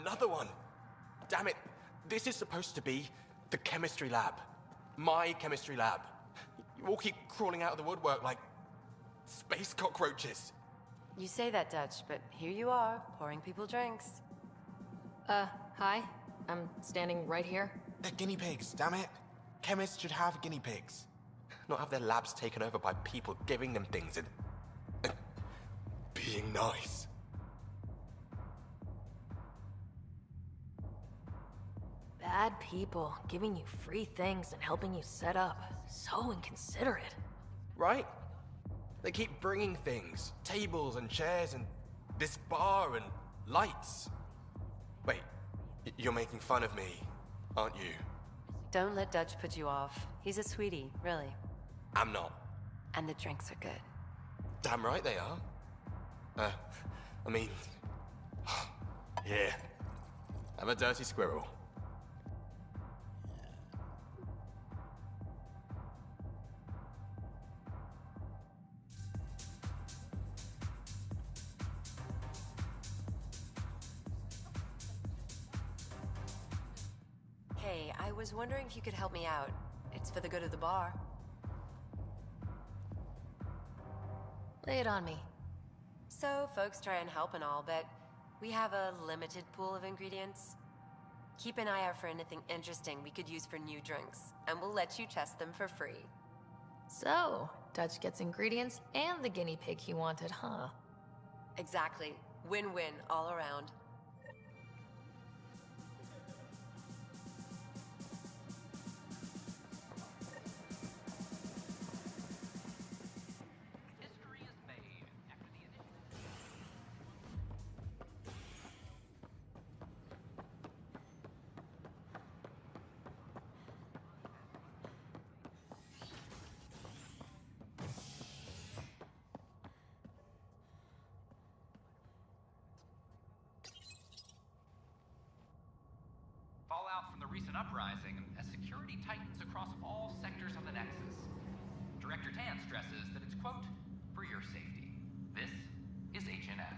Another one! Damn it! This is supposed to be the chemistry lab. My chemistry lab. You all keep crawling out of the woodwork like space cockroaches. You say that, Dutch, but here you are, pouring people drinks. Hi. I'm standing right here. They're guinea pigs, damn it. Chemists should have guinea pigs. Not have their labs taken over by people giving them things and being nice. Bad people giving you free things and helping you set up. So inconsiderate. Right? They keep bringing things. Tables and chairs and this bar and lights. Wait, you're making fun of me, aren't you? Don't let Dutch put you off. He's a sweetie, really. I'm not. And the drinks are good. Damn right they are. I mean... Here. Have a dirty squirrel. Hey, I was wondering if you could help me out. It's for the good of the bar. Lay it on me. So, folks try and help and all, but we have a limited pool of ingredients. Keep an eye out for anything interesting we could use for new drinks, and we'll let you test them for free. So, Dutch gets ingredients and the guinea pig he wanted, huh? Exactly. Win-win all around. Fallout from the recent uprising as security tightens across all sectors of the Nexus. Director Tan stresses that it's, quote, for your safety. This is HNS.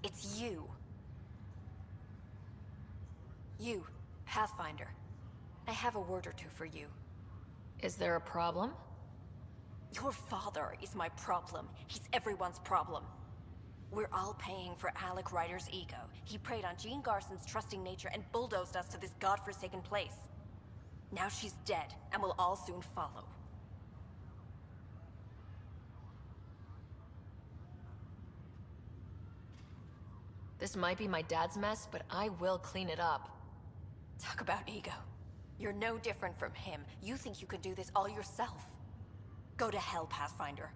It's you. You, Pathfinder. I have a word or two for you. Is there a problem? Your father is my problem. He's everyone's problem. We're all paying for Alec Ryder's ego. He preyed on Jean Garson's trusting nature and bulldozed us to this godforsaken place. Now she's dead, and we'll all soon follow. This might be my dad's mess, but I will clean it up. Talk about ego. You're no different from him. You think you can do this all yourself. Go to hell, Pathfinder.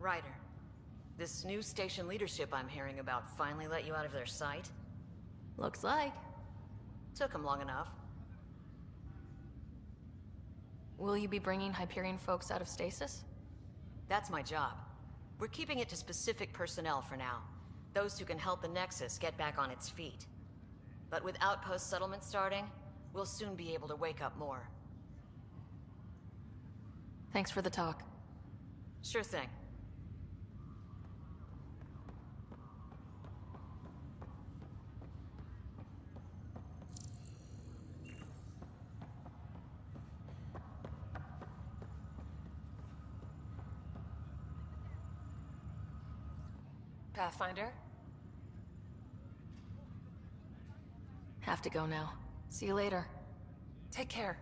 Ryder, this new station leadership I'm hearing about finally let you out of their sight? Looks like. Took them long enough. Will you be bringing Hyperion folks out of stasis? That's my job. We're keeping it to specific personnel for now. Those who can help the Nexus get back on its feet. But with outpost settlement starting, we'll soon be able to wake up more. Thanks for the talk. Sure thing. Pathfinder? Have to go now. See you later. Take care.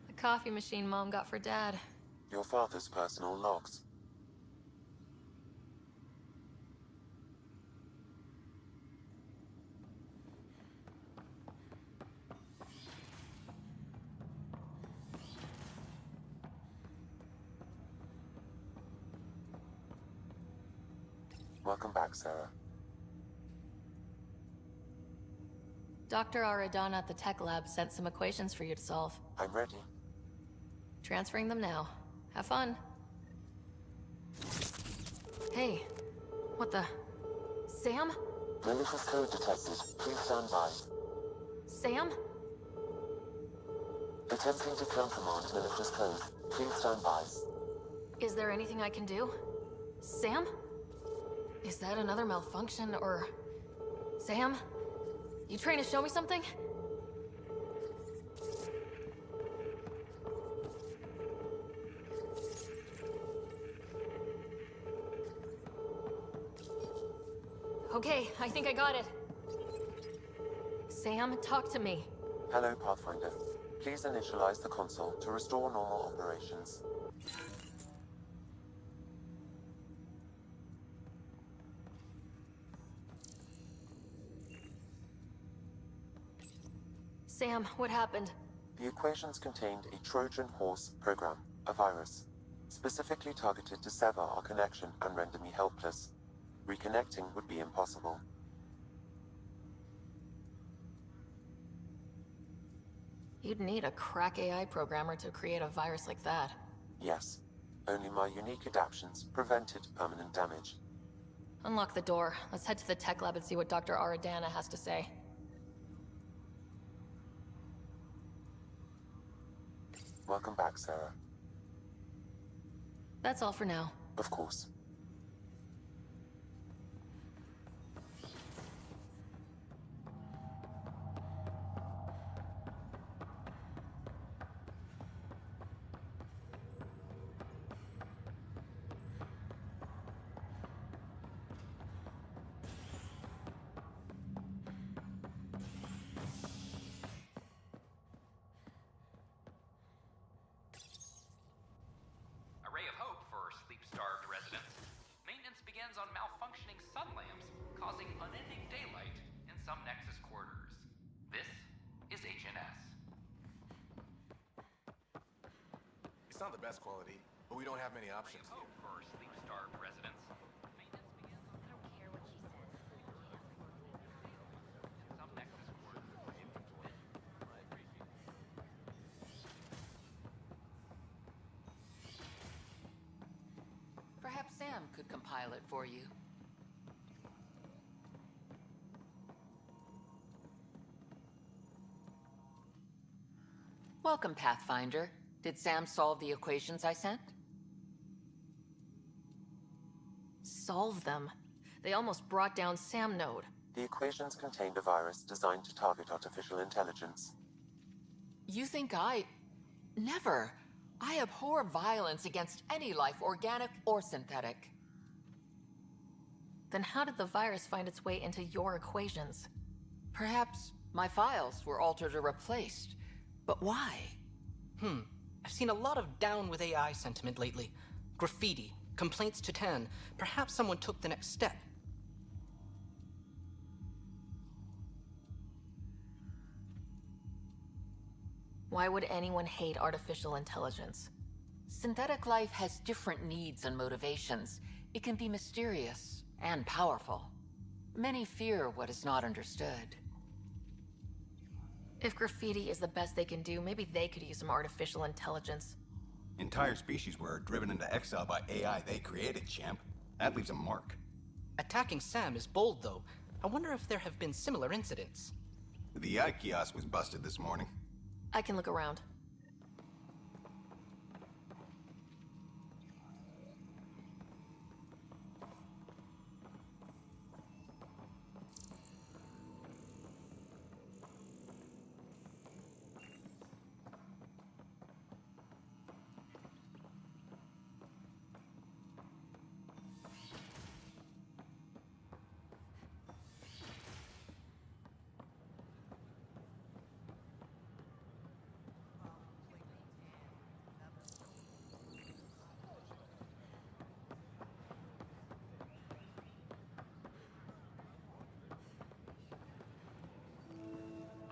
The coffee machine Mom got for Dad. Your father's personal logs. Welcome back, Sarah. Dr. Aradana at the tech lab sent some equations for you to solve. I'm ready. Transferring them now. Have fun. Hey, what the... Sam? Malicious code detected. Please stand by. Sam? Attempting to countermand malicious code. Please stand by. Is there anything I can do? Sam? Is that another malfunction, or... Sam? You trying to show me something? Okay, I think I got it. Sam, talk to me. Hello, Pathfinder. Please initialize the console to restore normal operations. Sam, what happened? The equations contained a Trojan horse program, a virus, specifically targeted to sever our connection and render me helpless. Reconnecting would be impossible. You'd need a crack AI programmer to create a virus like that. Yes. Only my unique adaptions prevented permanent damage. Unlock the door. Let's head to the tech lab and see what Dr. Aradana has to say. Welcome back, Sarah. That's all for now. Of course. On malfunctioning sun lamps, causing unending daylight in some Nexus quarters. This is HNS. It's not the best quality, but we don't have many options here. For sleep-starved residents. Some Nexus quarters. Perhaps Sam could compile it for you. Welcome, Pathfinder. Did Sam solve the equations I sent? Solve them? They almost brought down Sam Node. The equations contained a virus designed to target artificial intelligence. You think I... Never. I abhor violence against any life, organic or synthetic. Then how did the virus find its way into your equations? Perhaps my files were altered or replaced. But why? I've seen a lot of down with AI sentiment lately. Graffiti, complaints to 10. Perhaps someone took the next step. Why would anyone hate artificial intelligence? Synthetic life has different needs and motivations. It can be mysterious and powerful. Many fear what is not understood. If graffiti is the best they can do, maybe they could use some artificial intelligence. Entire species were driven into exile by AI they created, champ. That leaves a mark. Attacking Sam is bold, though. I wonder if there have been similar incidents. The AI kiosk was busted this morning. I can look around.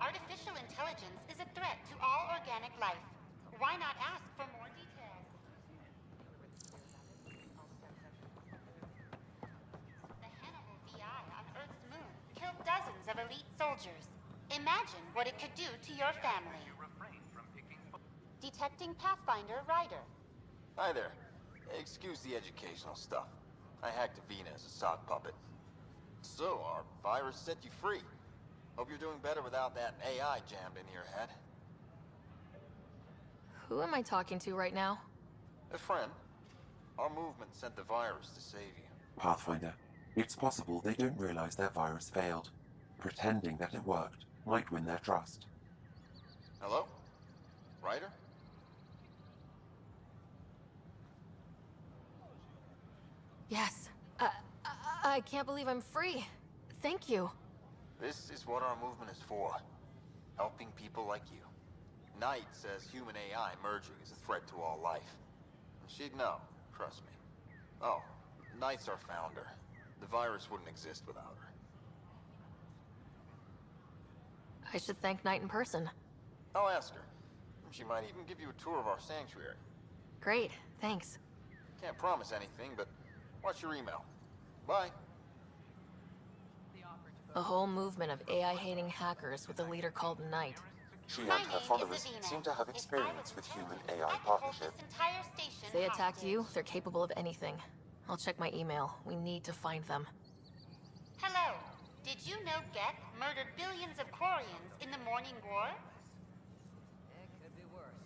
Artificial intelligence is a threat to all organic life. Why not ask for more details? The Hannibal VI on Earth's moon killed dozens of elite soldiers. Imagine what it could do to your family. Detecting Pathfinder Rider. Hi there. Excuse the educational stuff. I hacked Avina as a sock puppet. So, our virus set you free. Hope you're doing better without that AI jammed into your head. Who am I talking to right now? A friend. Our movement sent the virus to save you. Pathfinder, it's possible they don't realize their virus failed. Pretending that it worked might win their trust. Hello? Ryder? Yes. I can't believe I'm free. Thank you. This is what our movement is for. Helping people like you. Knight says human AI merging is a threat to all life. She'd know, trust me. Oh, Knight's our founder. The virus wouldn't exist without her. I should thank Knight in person. I'll ask her. She might even give you a tour of our sanctuary. Great, thanks. Can't promise anything, but watch your email. Bye. A whole movement of AI-hating hackers with a leader called Knight. She and her followers seem to have experience with human-AI partnership. If they attacked you, they're capable of anything. I'll check my email. We need to find them. Hello. Did you know Gek murdered billions of Quarians in the Morning War? It could be worse.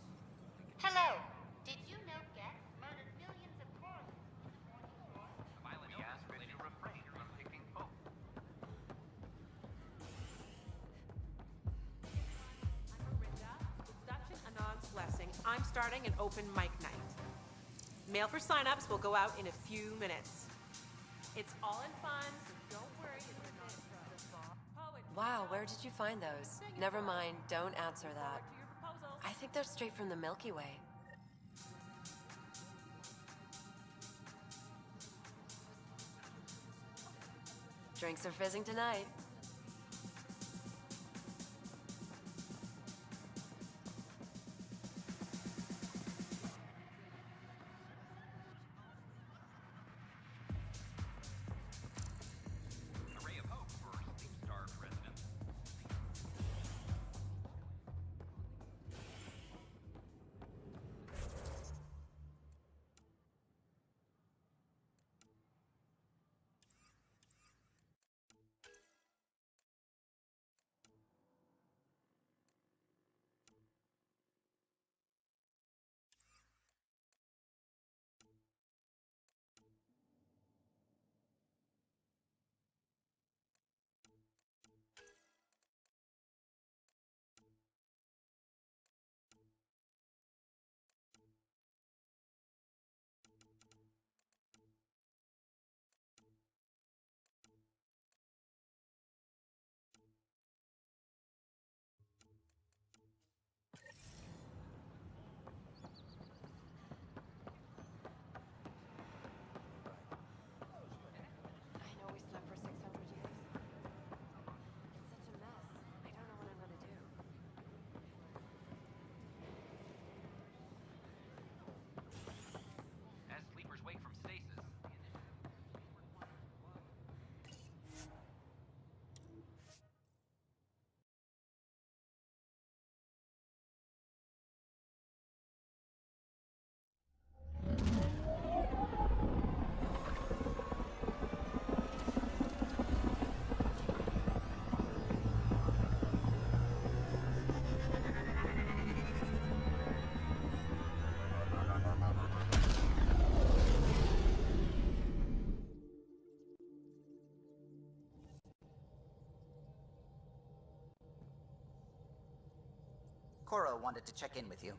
Hello. Did you know Gek murdered billions of Quarians in the Morning War? Violent gas related to refrain from picking folk. Seduction Anon's blessing. I'm starting an open mic night. Mail for signups will go out in a few minutes. It's all in fun, so don't worry if you're not Wow, where did you find those? Never mind, don't answer that. I think they're straight from the Milky Way. Drinks are fizzing tonight. Cora wanted to check in with you.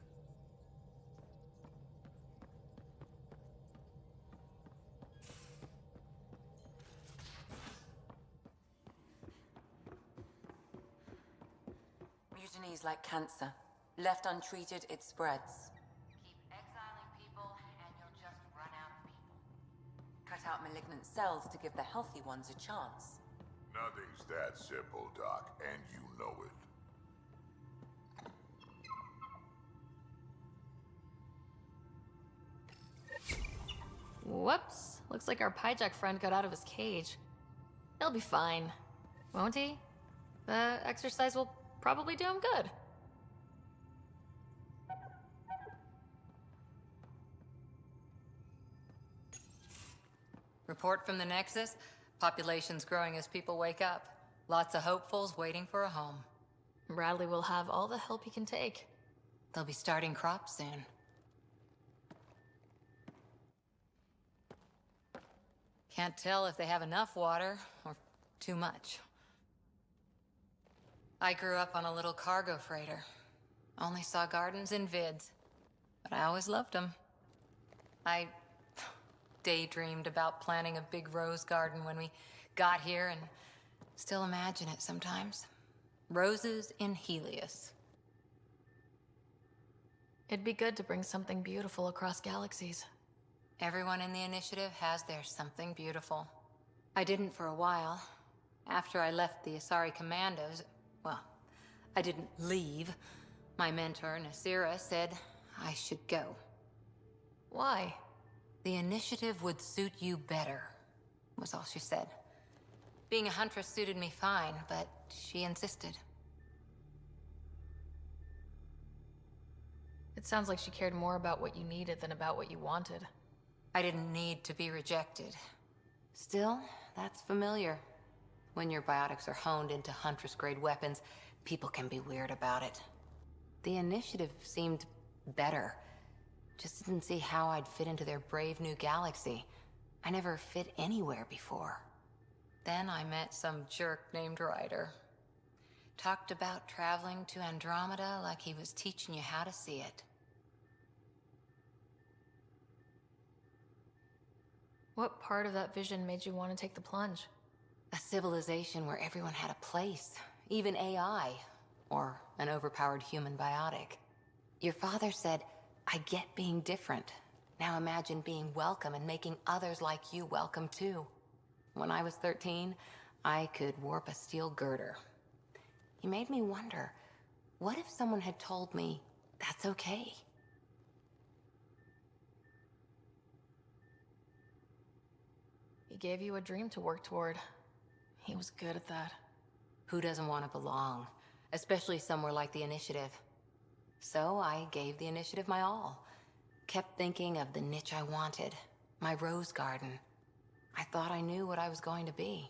Mutiny is like cancer. Left untreated, it spreads. Keep exiling people, and you'll just run out of people. Cut out malignant cells to give the healthy ones a chance. Nothing's that simple, Doc, and you know it. Whoops. Looks like our Pyjack friend got out of his cage. He'll be fine, won't he? The exercise will probably do him good. Report from the Nexus. Population's growing as people wake up. Lots of hopefuls waiting for a home. Bradley will have all the help he can take. They'll be starting crops soon. Can't tell if they have enough water or too much. I grew up on a little cargo freighter. Only saw gardens in vids, but I always loved them. I daydreamed about planting a big rose garden when we got here and still imagine it sometimes. Roses in Helios. It'd be good to bring something beautiful across galaxies. Everyone in the initiative has their something beautiful. I didn't for a while. After I left the Asari Commandos, well, I didn't leave. My mentor, Nasira, said I should go. Why? The initiative would suit you better, was all she said. Being a huntress suited me fine, but she insisted. It sounds like she cared more about what you needed than about what you wanted. I didn't need to be rejected. Still, that's familiar. When your biotics are honed into Huntress-grade weapons, people can be weird about it. The initiative seemed better. Just didn't see how I'd fit into their brave new galaxy. I never fit anywhere before. Then I met some jerk named Ryder. Talked about traveling to Andromeda like he was teaching you how to see it. What part of that vision made you want to take the plunge? A civilization where everyone had a place, even AI, or an overpowered human biotic. Your father said, I get being different. Now imagine being welcome and making others like you welcome too. When I was 13, I could warp a steel girder. He made me wonder, what if someone had told me that's okay? He gave you a dream to work toward. He was good at that. Who doesn't want to belong? Especially somewhere like the Initiative. So I gave the Initiative my all. Kept thinking of the niche I wanted. My rose garden. I thought I knew what I was going to be.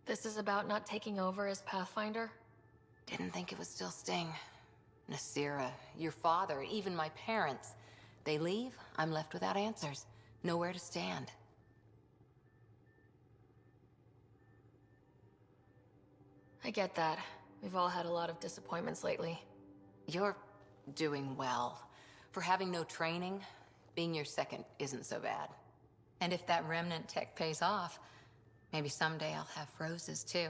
This is about not taking over as Pathfinder? Didn't think it would still sting. Nasira, your father, even my parents. They leave, I'm left without answers. Nowhere to stand. I get that. We've all had a lot of disappointments lately. You're doing well. For having no training, being your second isn't so bad. And if that remnant tech pays off, maybe someday I'll have roses too.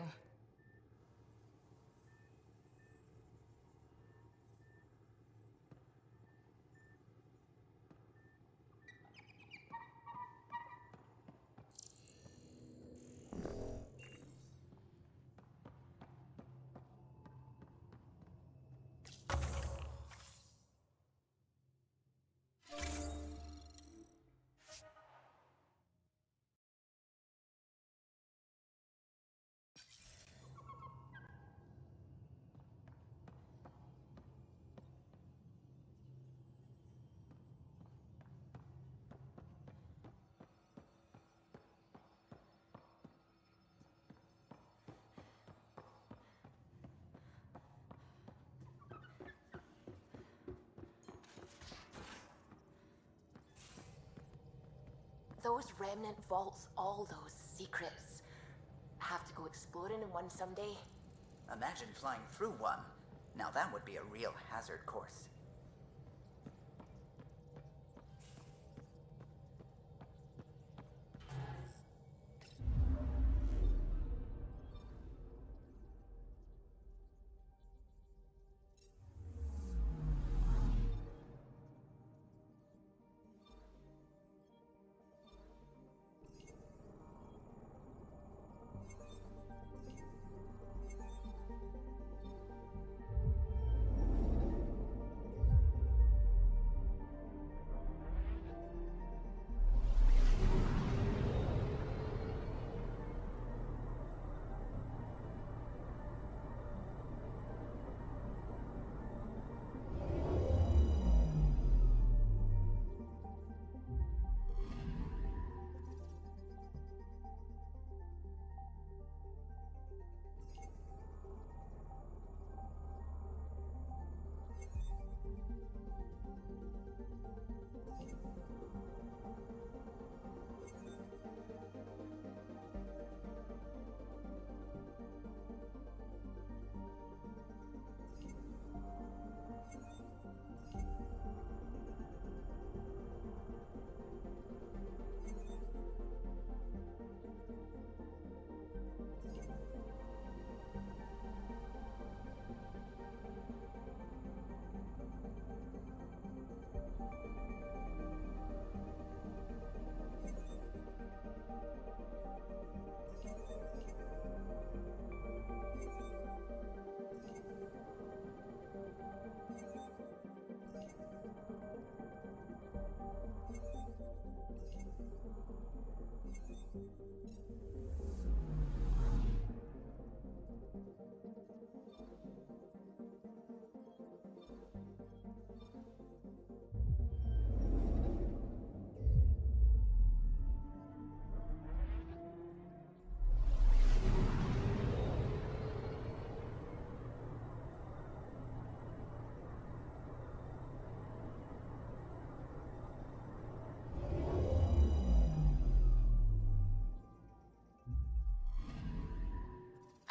Those remnant vaults, all those secrets. Have to go exploring in one someday. Imagine flying through one. Now that would be a real hazard course.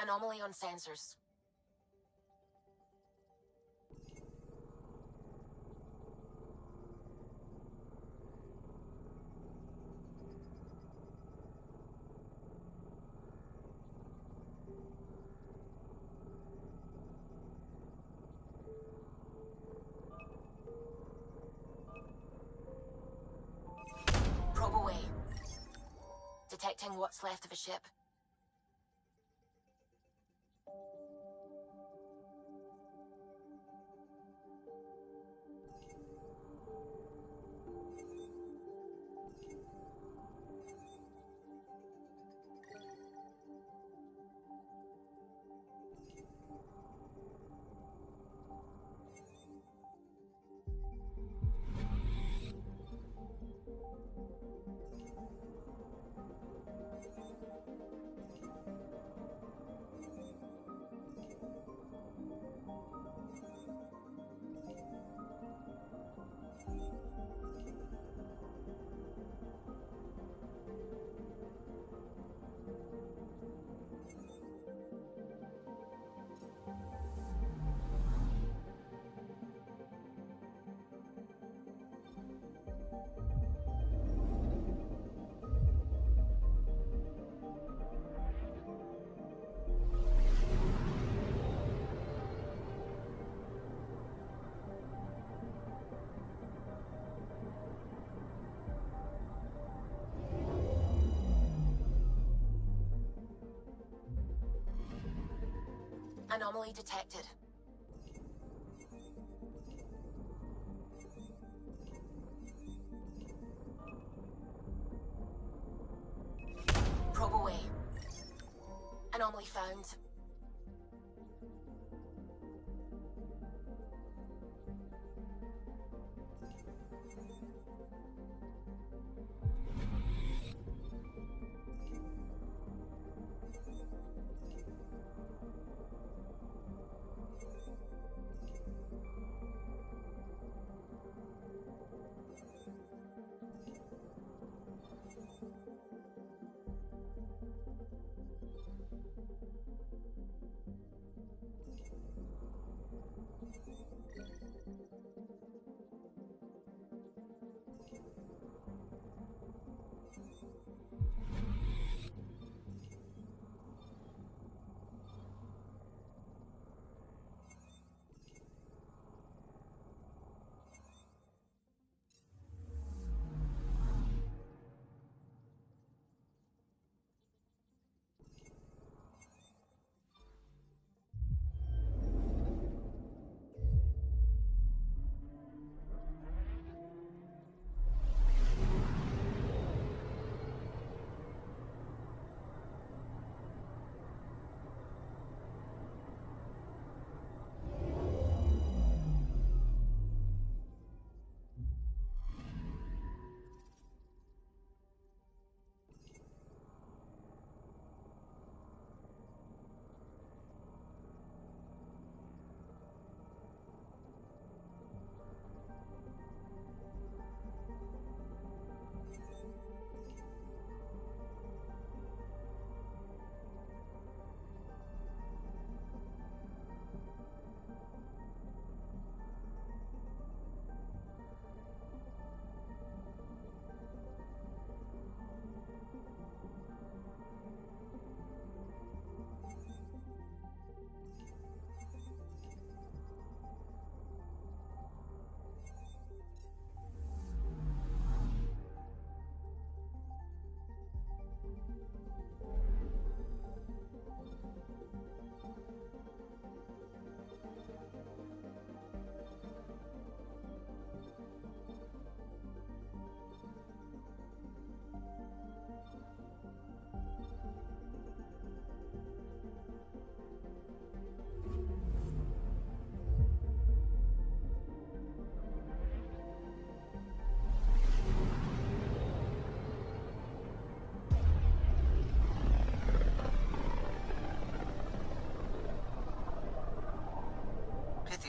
Anomaly on sensors. Probe away. Detecting what's left of a ship. Anomaly detected. Probe away. Anomaly found.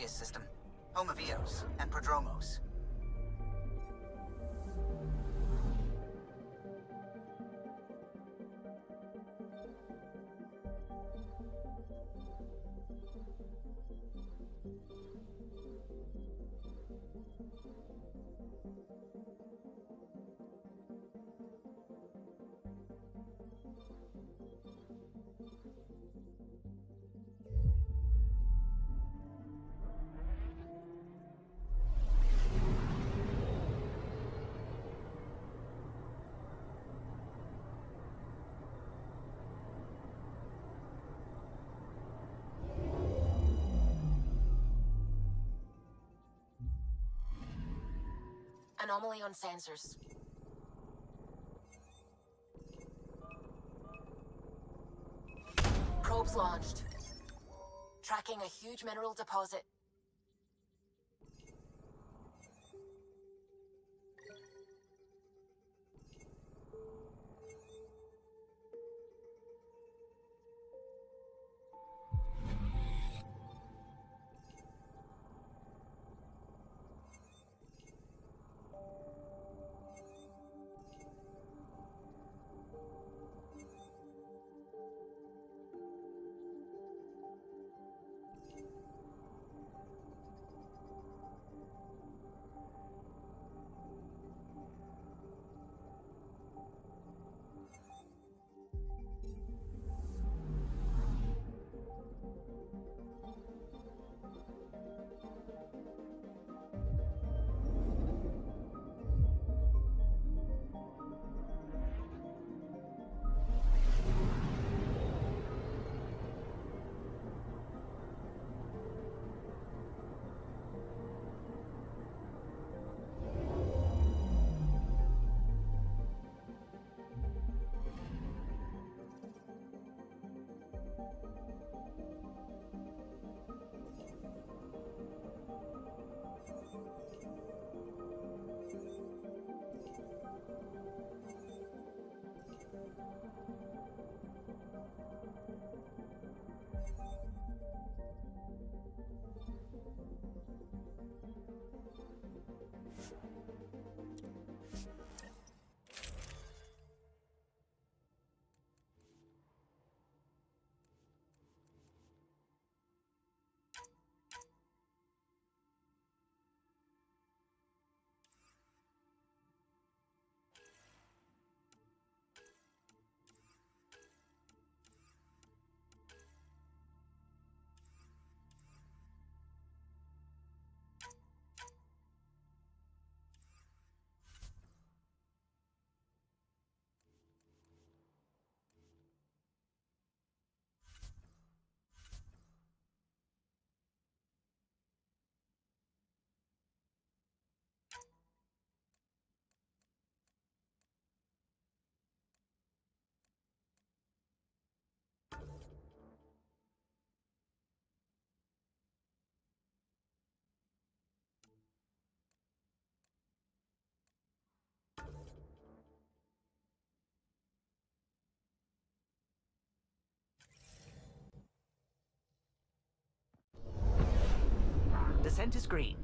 Prometheus system, home of Eos and Prodromos. Anomaly on sensors. Probes launched. Tracking a huge mineral deposit. Descent is green.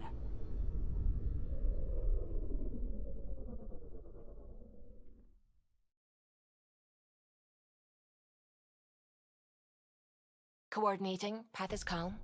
Coordinating. Path is calm.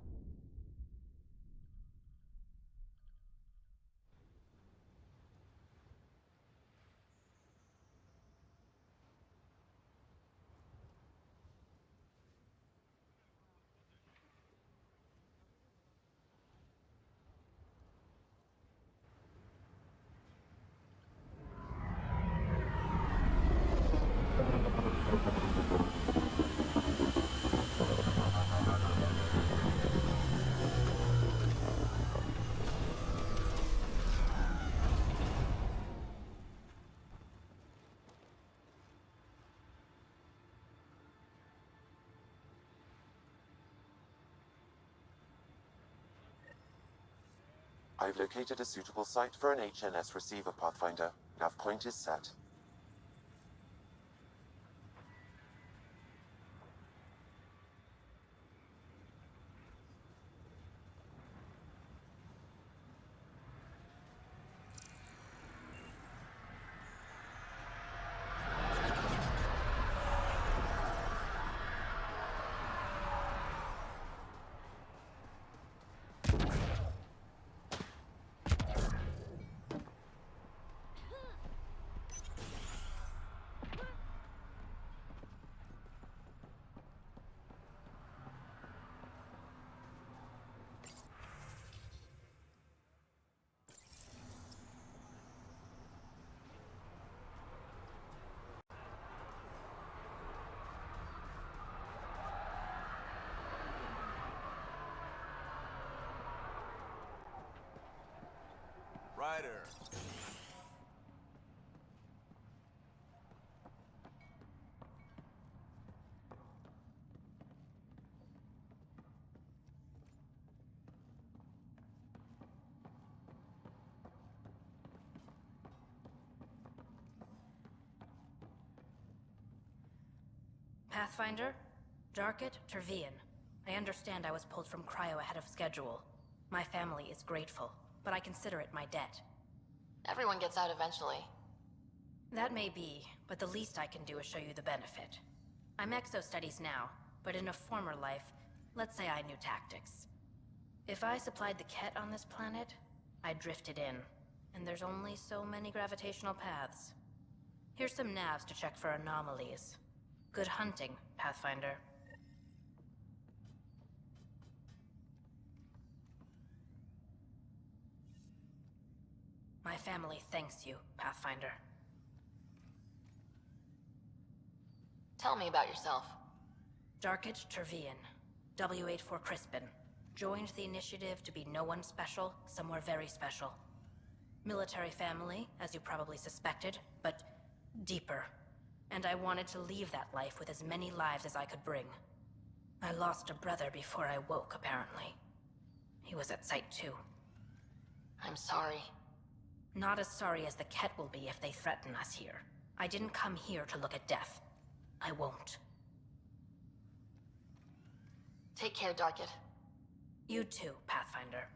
I've located a suitable site for an HNS receiver, Pathfinder. Nav point is set. Ryder. Pathfinder? Darket Tervian. I understand I was pulled from cryo ahead of schedule. My family is grateful, but I consider it my debt. Everyone gets out eventually. That may be, but the least I can do is show you the benefit. I'm exo-studies now, but in a former life, let's say I knew tactics. If I supplied the Ket on this planet, I drifted in, and there's only so many gravitational paths. Here's some navs to check for anomalies. Good hunting, Pathfinder. My family thanks you, Pathfinder. Tell me about yourself. Darket Tervian, W84 Crispin. Joined the initiative to be no one special, somewhere very special. Military family, as you probably suspected, but deeper. And I wanted to leave that life with as many lives as I could bring. I lost a brother before I woke, apparently. He was at Site 2. I'm sorry. Not as sorry as the Ket will be if they threaten us here. I didn't come here to look at death. I won't. Take care, Darket. You too, Pathfinder.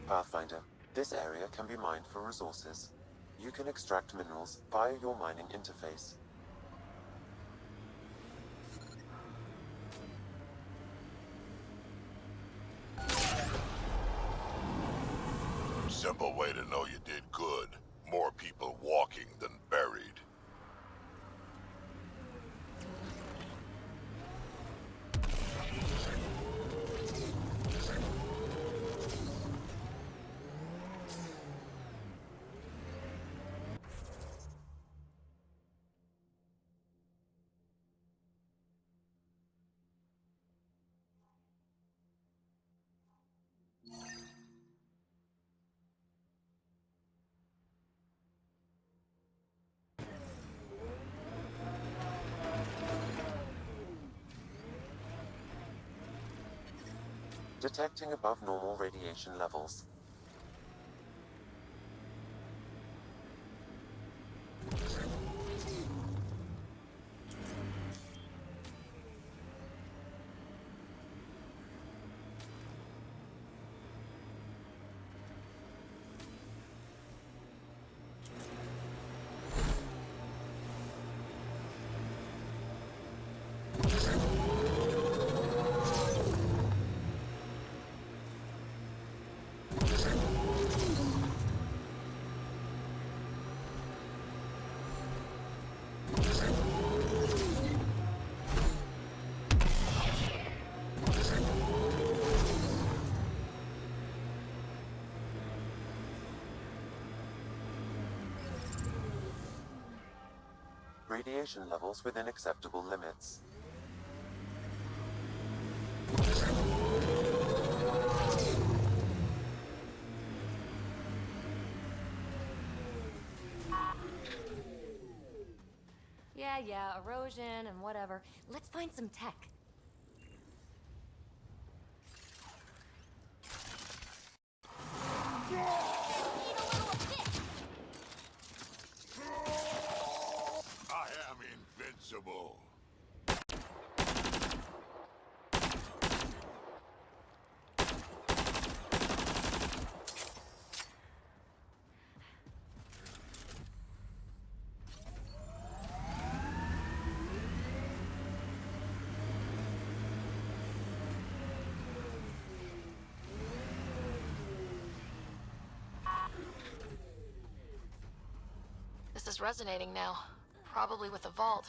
Pathfinder, this area can be mined for resources. You can extract minerals via your mining interface. Simple way to know you did good. More people walking than buried. Detecting above normal radiation levels. radiation levels within acceptable limits. Yeah, erosion and whatever. Let's find some tech. I am invincible. This is resonating now. Probably with the vault.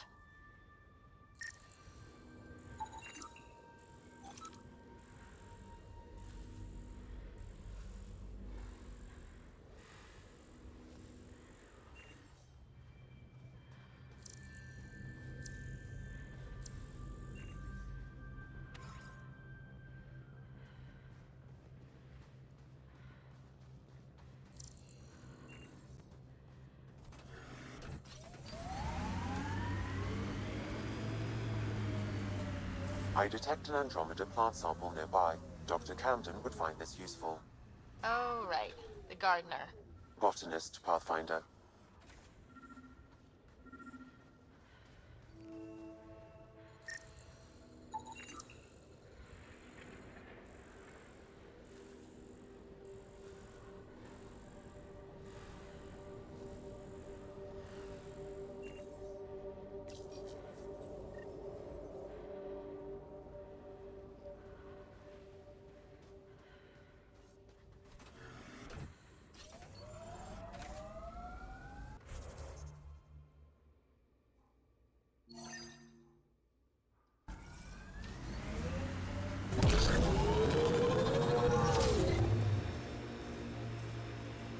I detect an Andromeda plant sample nearby. Dr. Camden would find this useful. Oh, right. The gardener. Botanist, Pathfinder.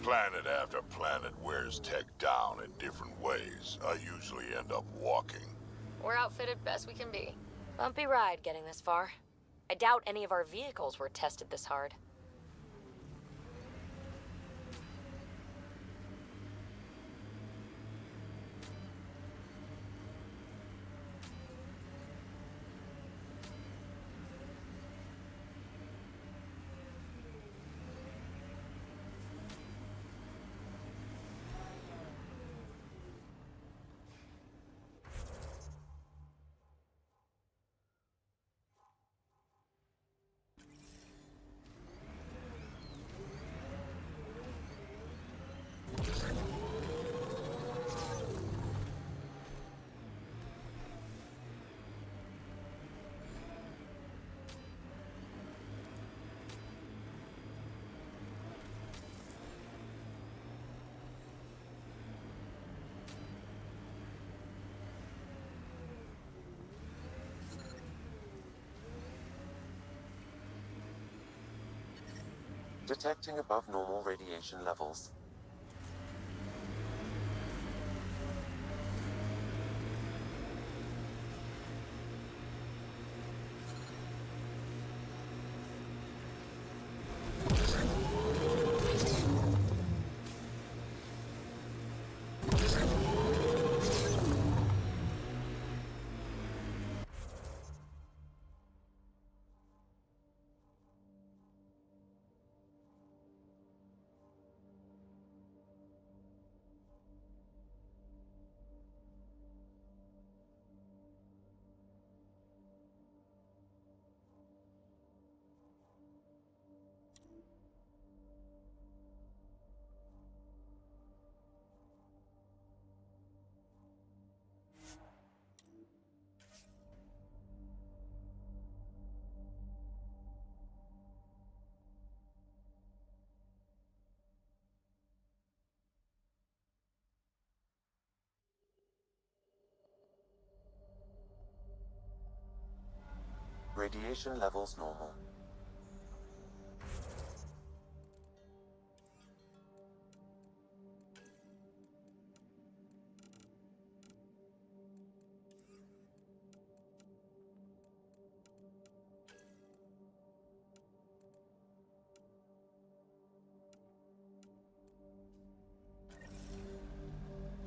Planet after planet wears tech down in different ways. I usually end up walking. We're outfitted best we can be. Bumpy ride getting this far. I doubt any of our vehicles were tested this hard. Detecting above normal radiation levels. Radiation levels normal.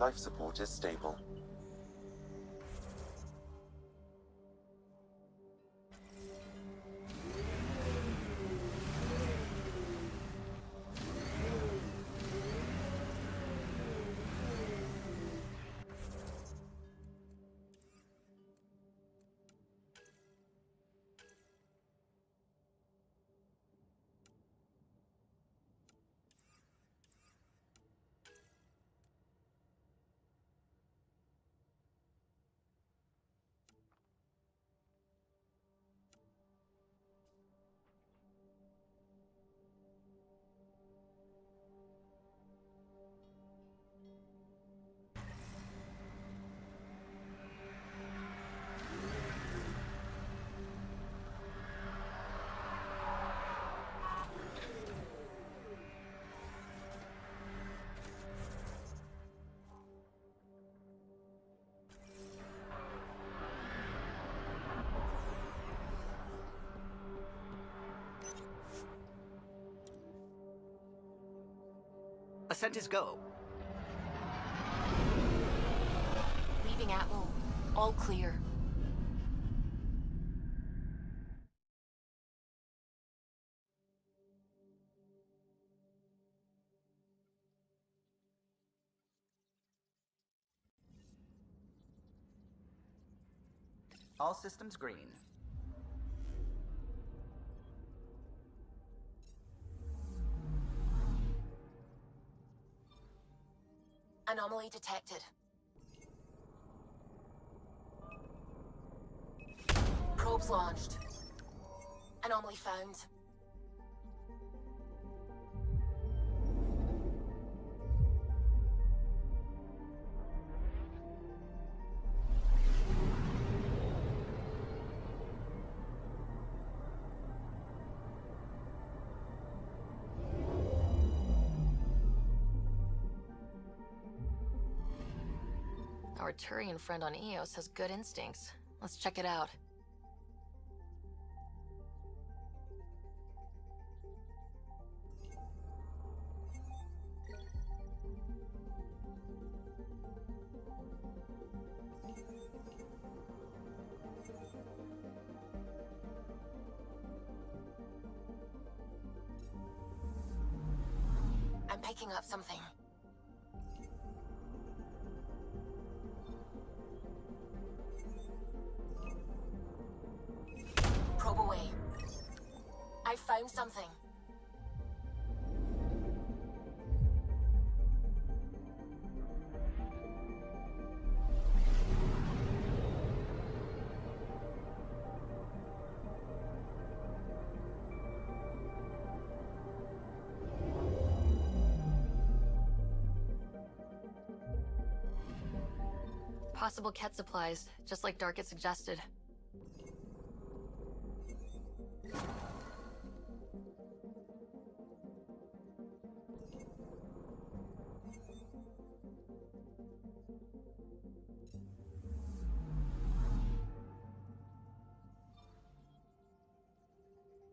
Life support is stable. Ascent is go. Leaving Atmo. All clear. All systems green. Anomaly detected. Probes launched. Anomaly found. Our Turian friend on Eos has good instincts. Let's check it out. I'm picking up something. Probe away. I found something. Possible Ket supplies, just like Dark had suggested.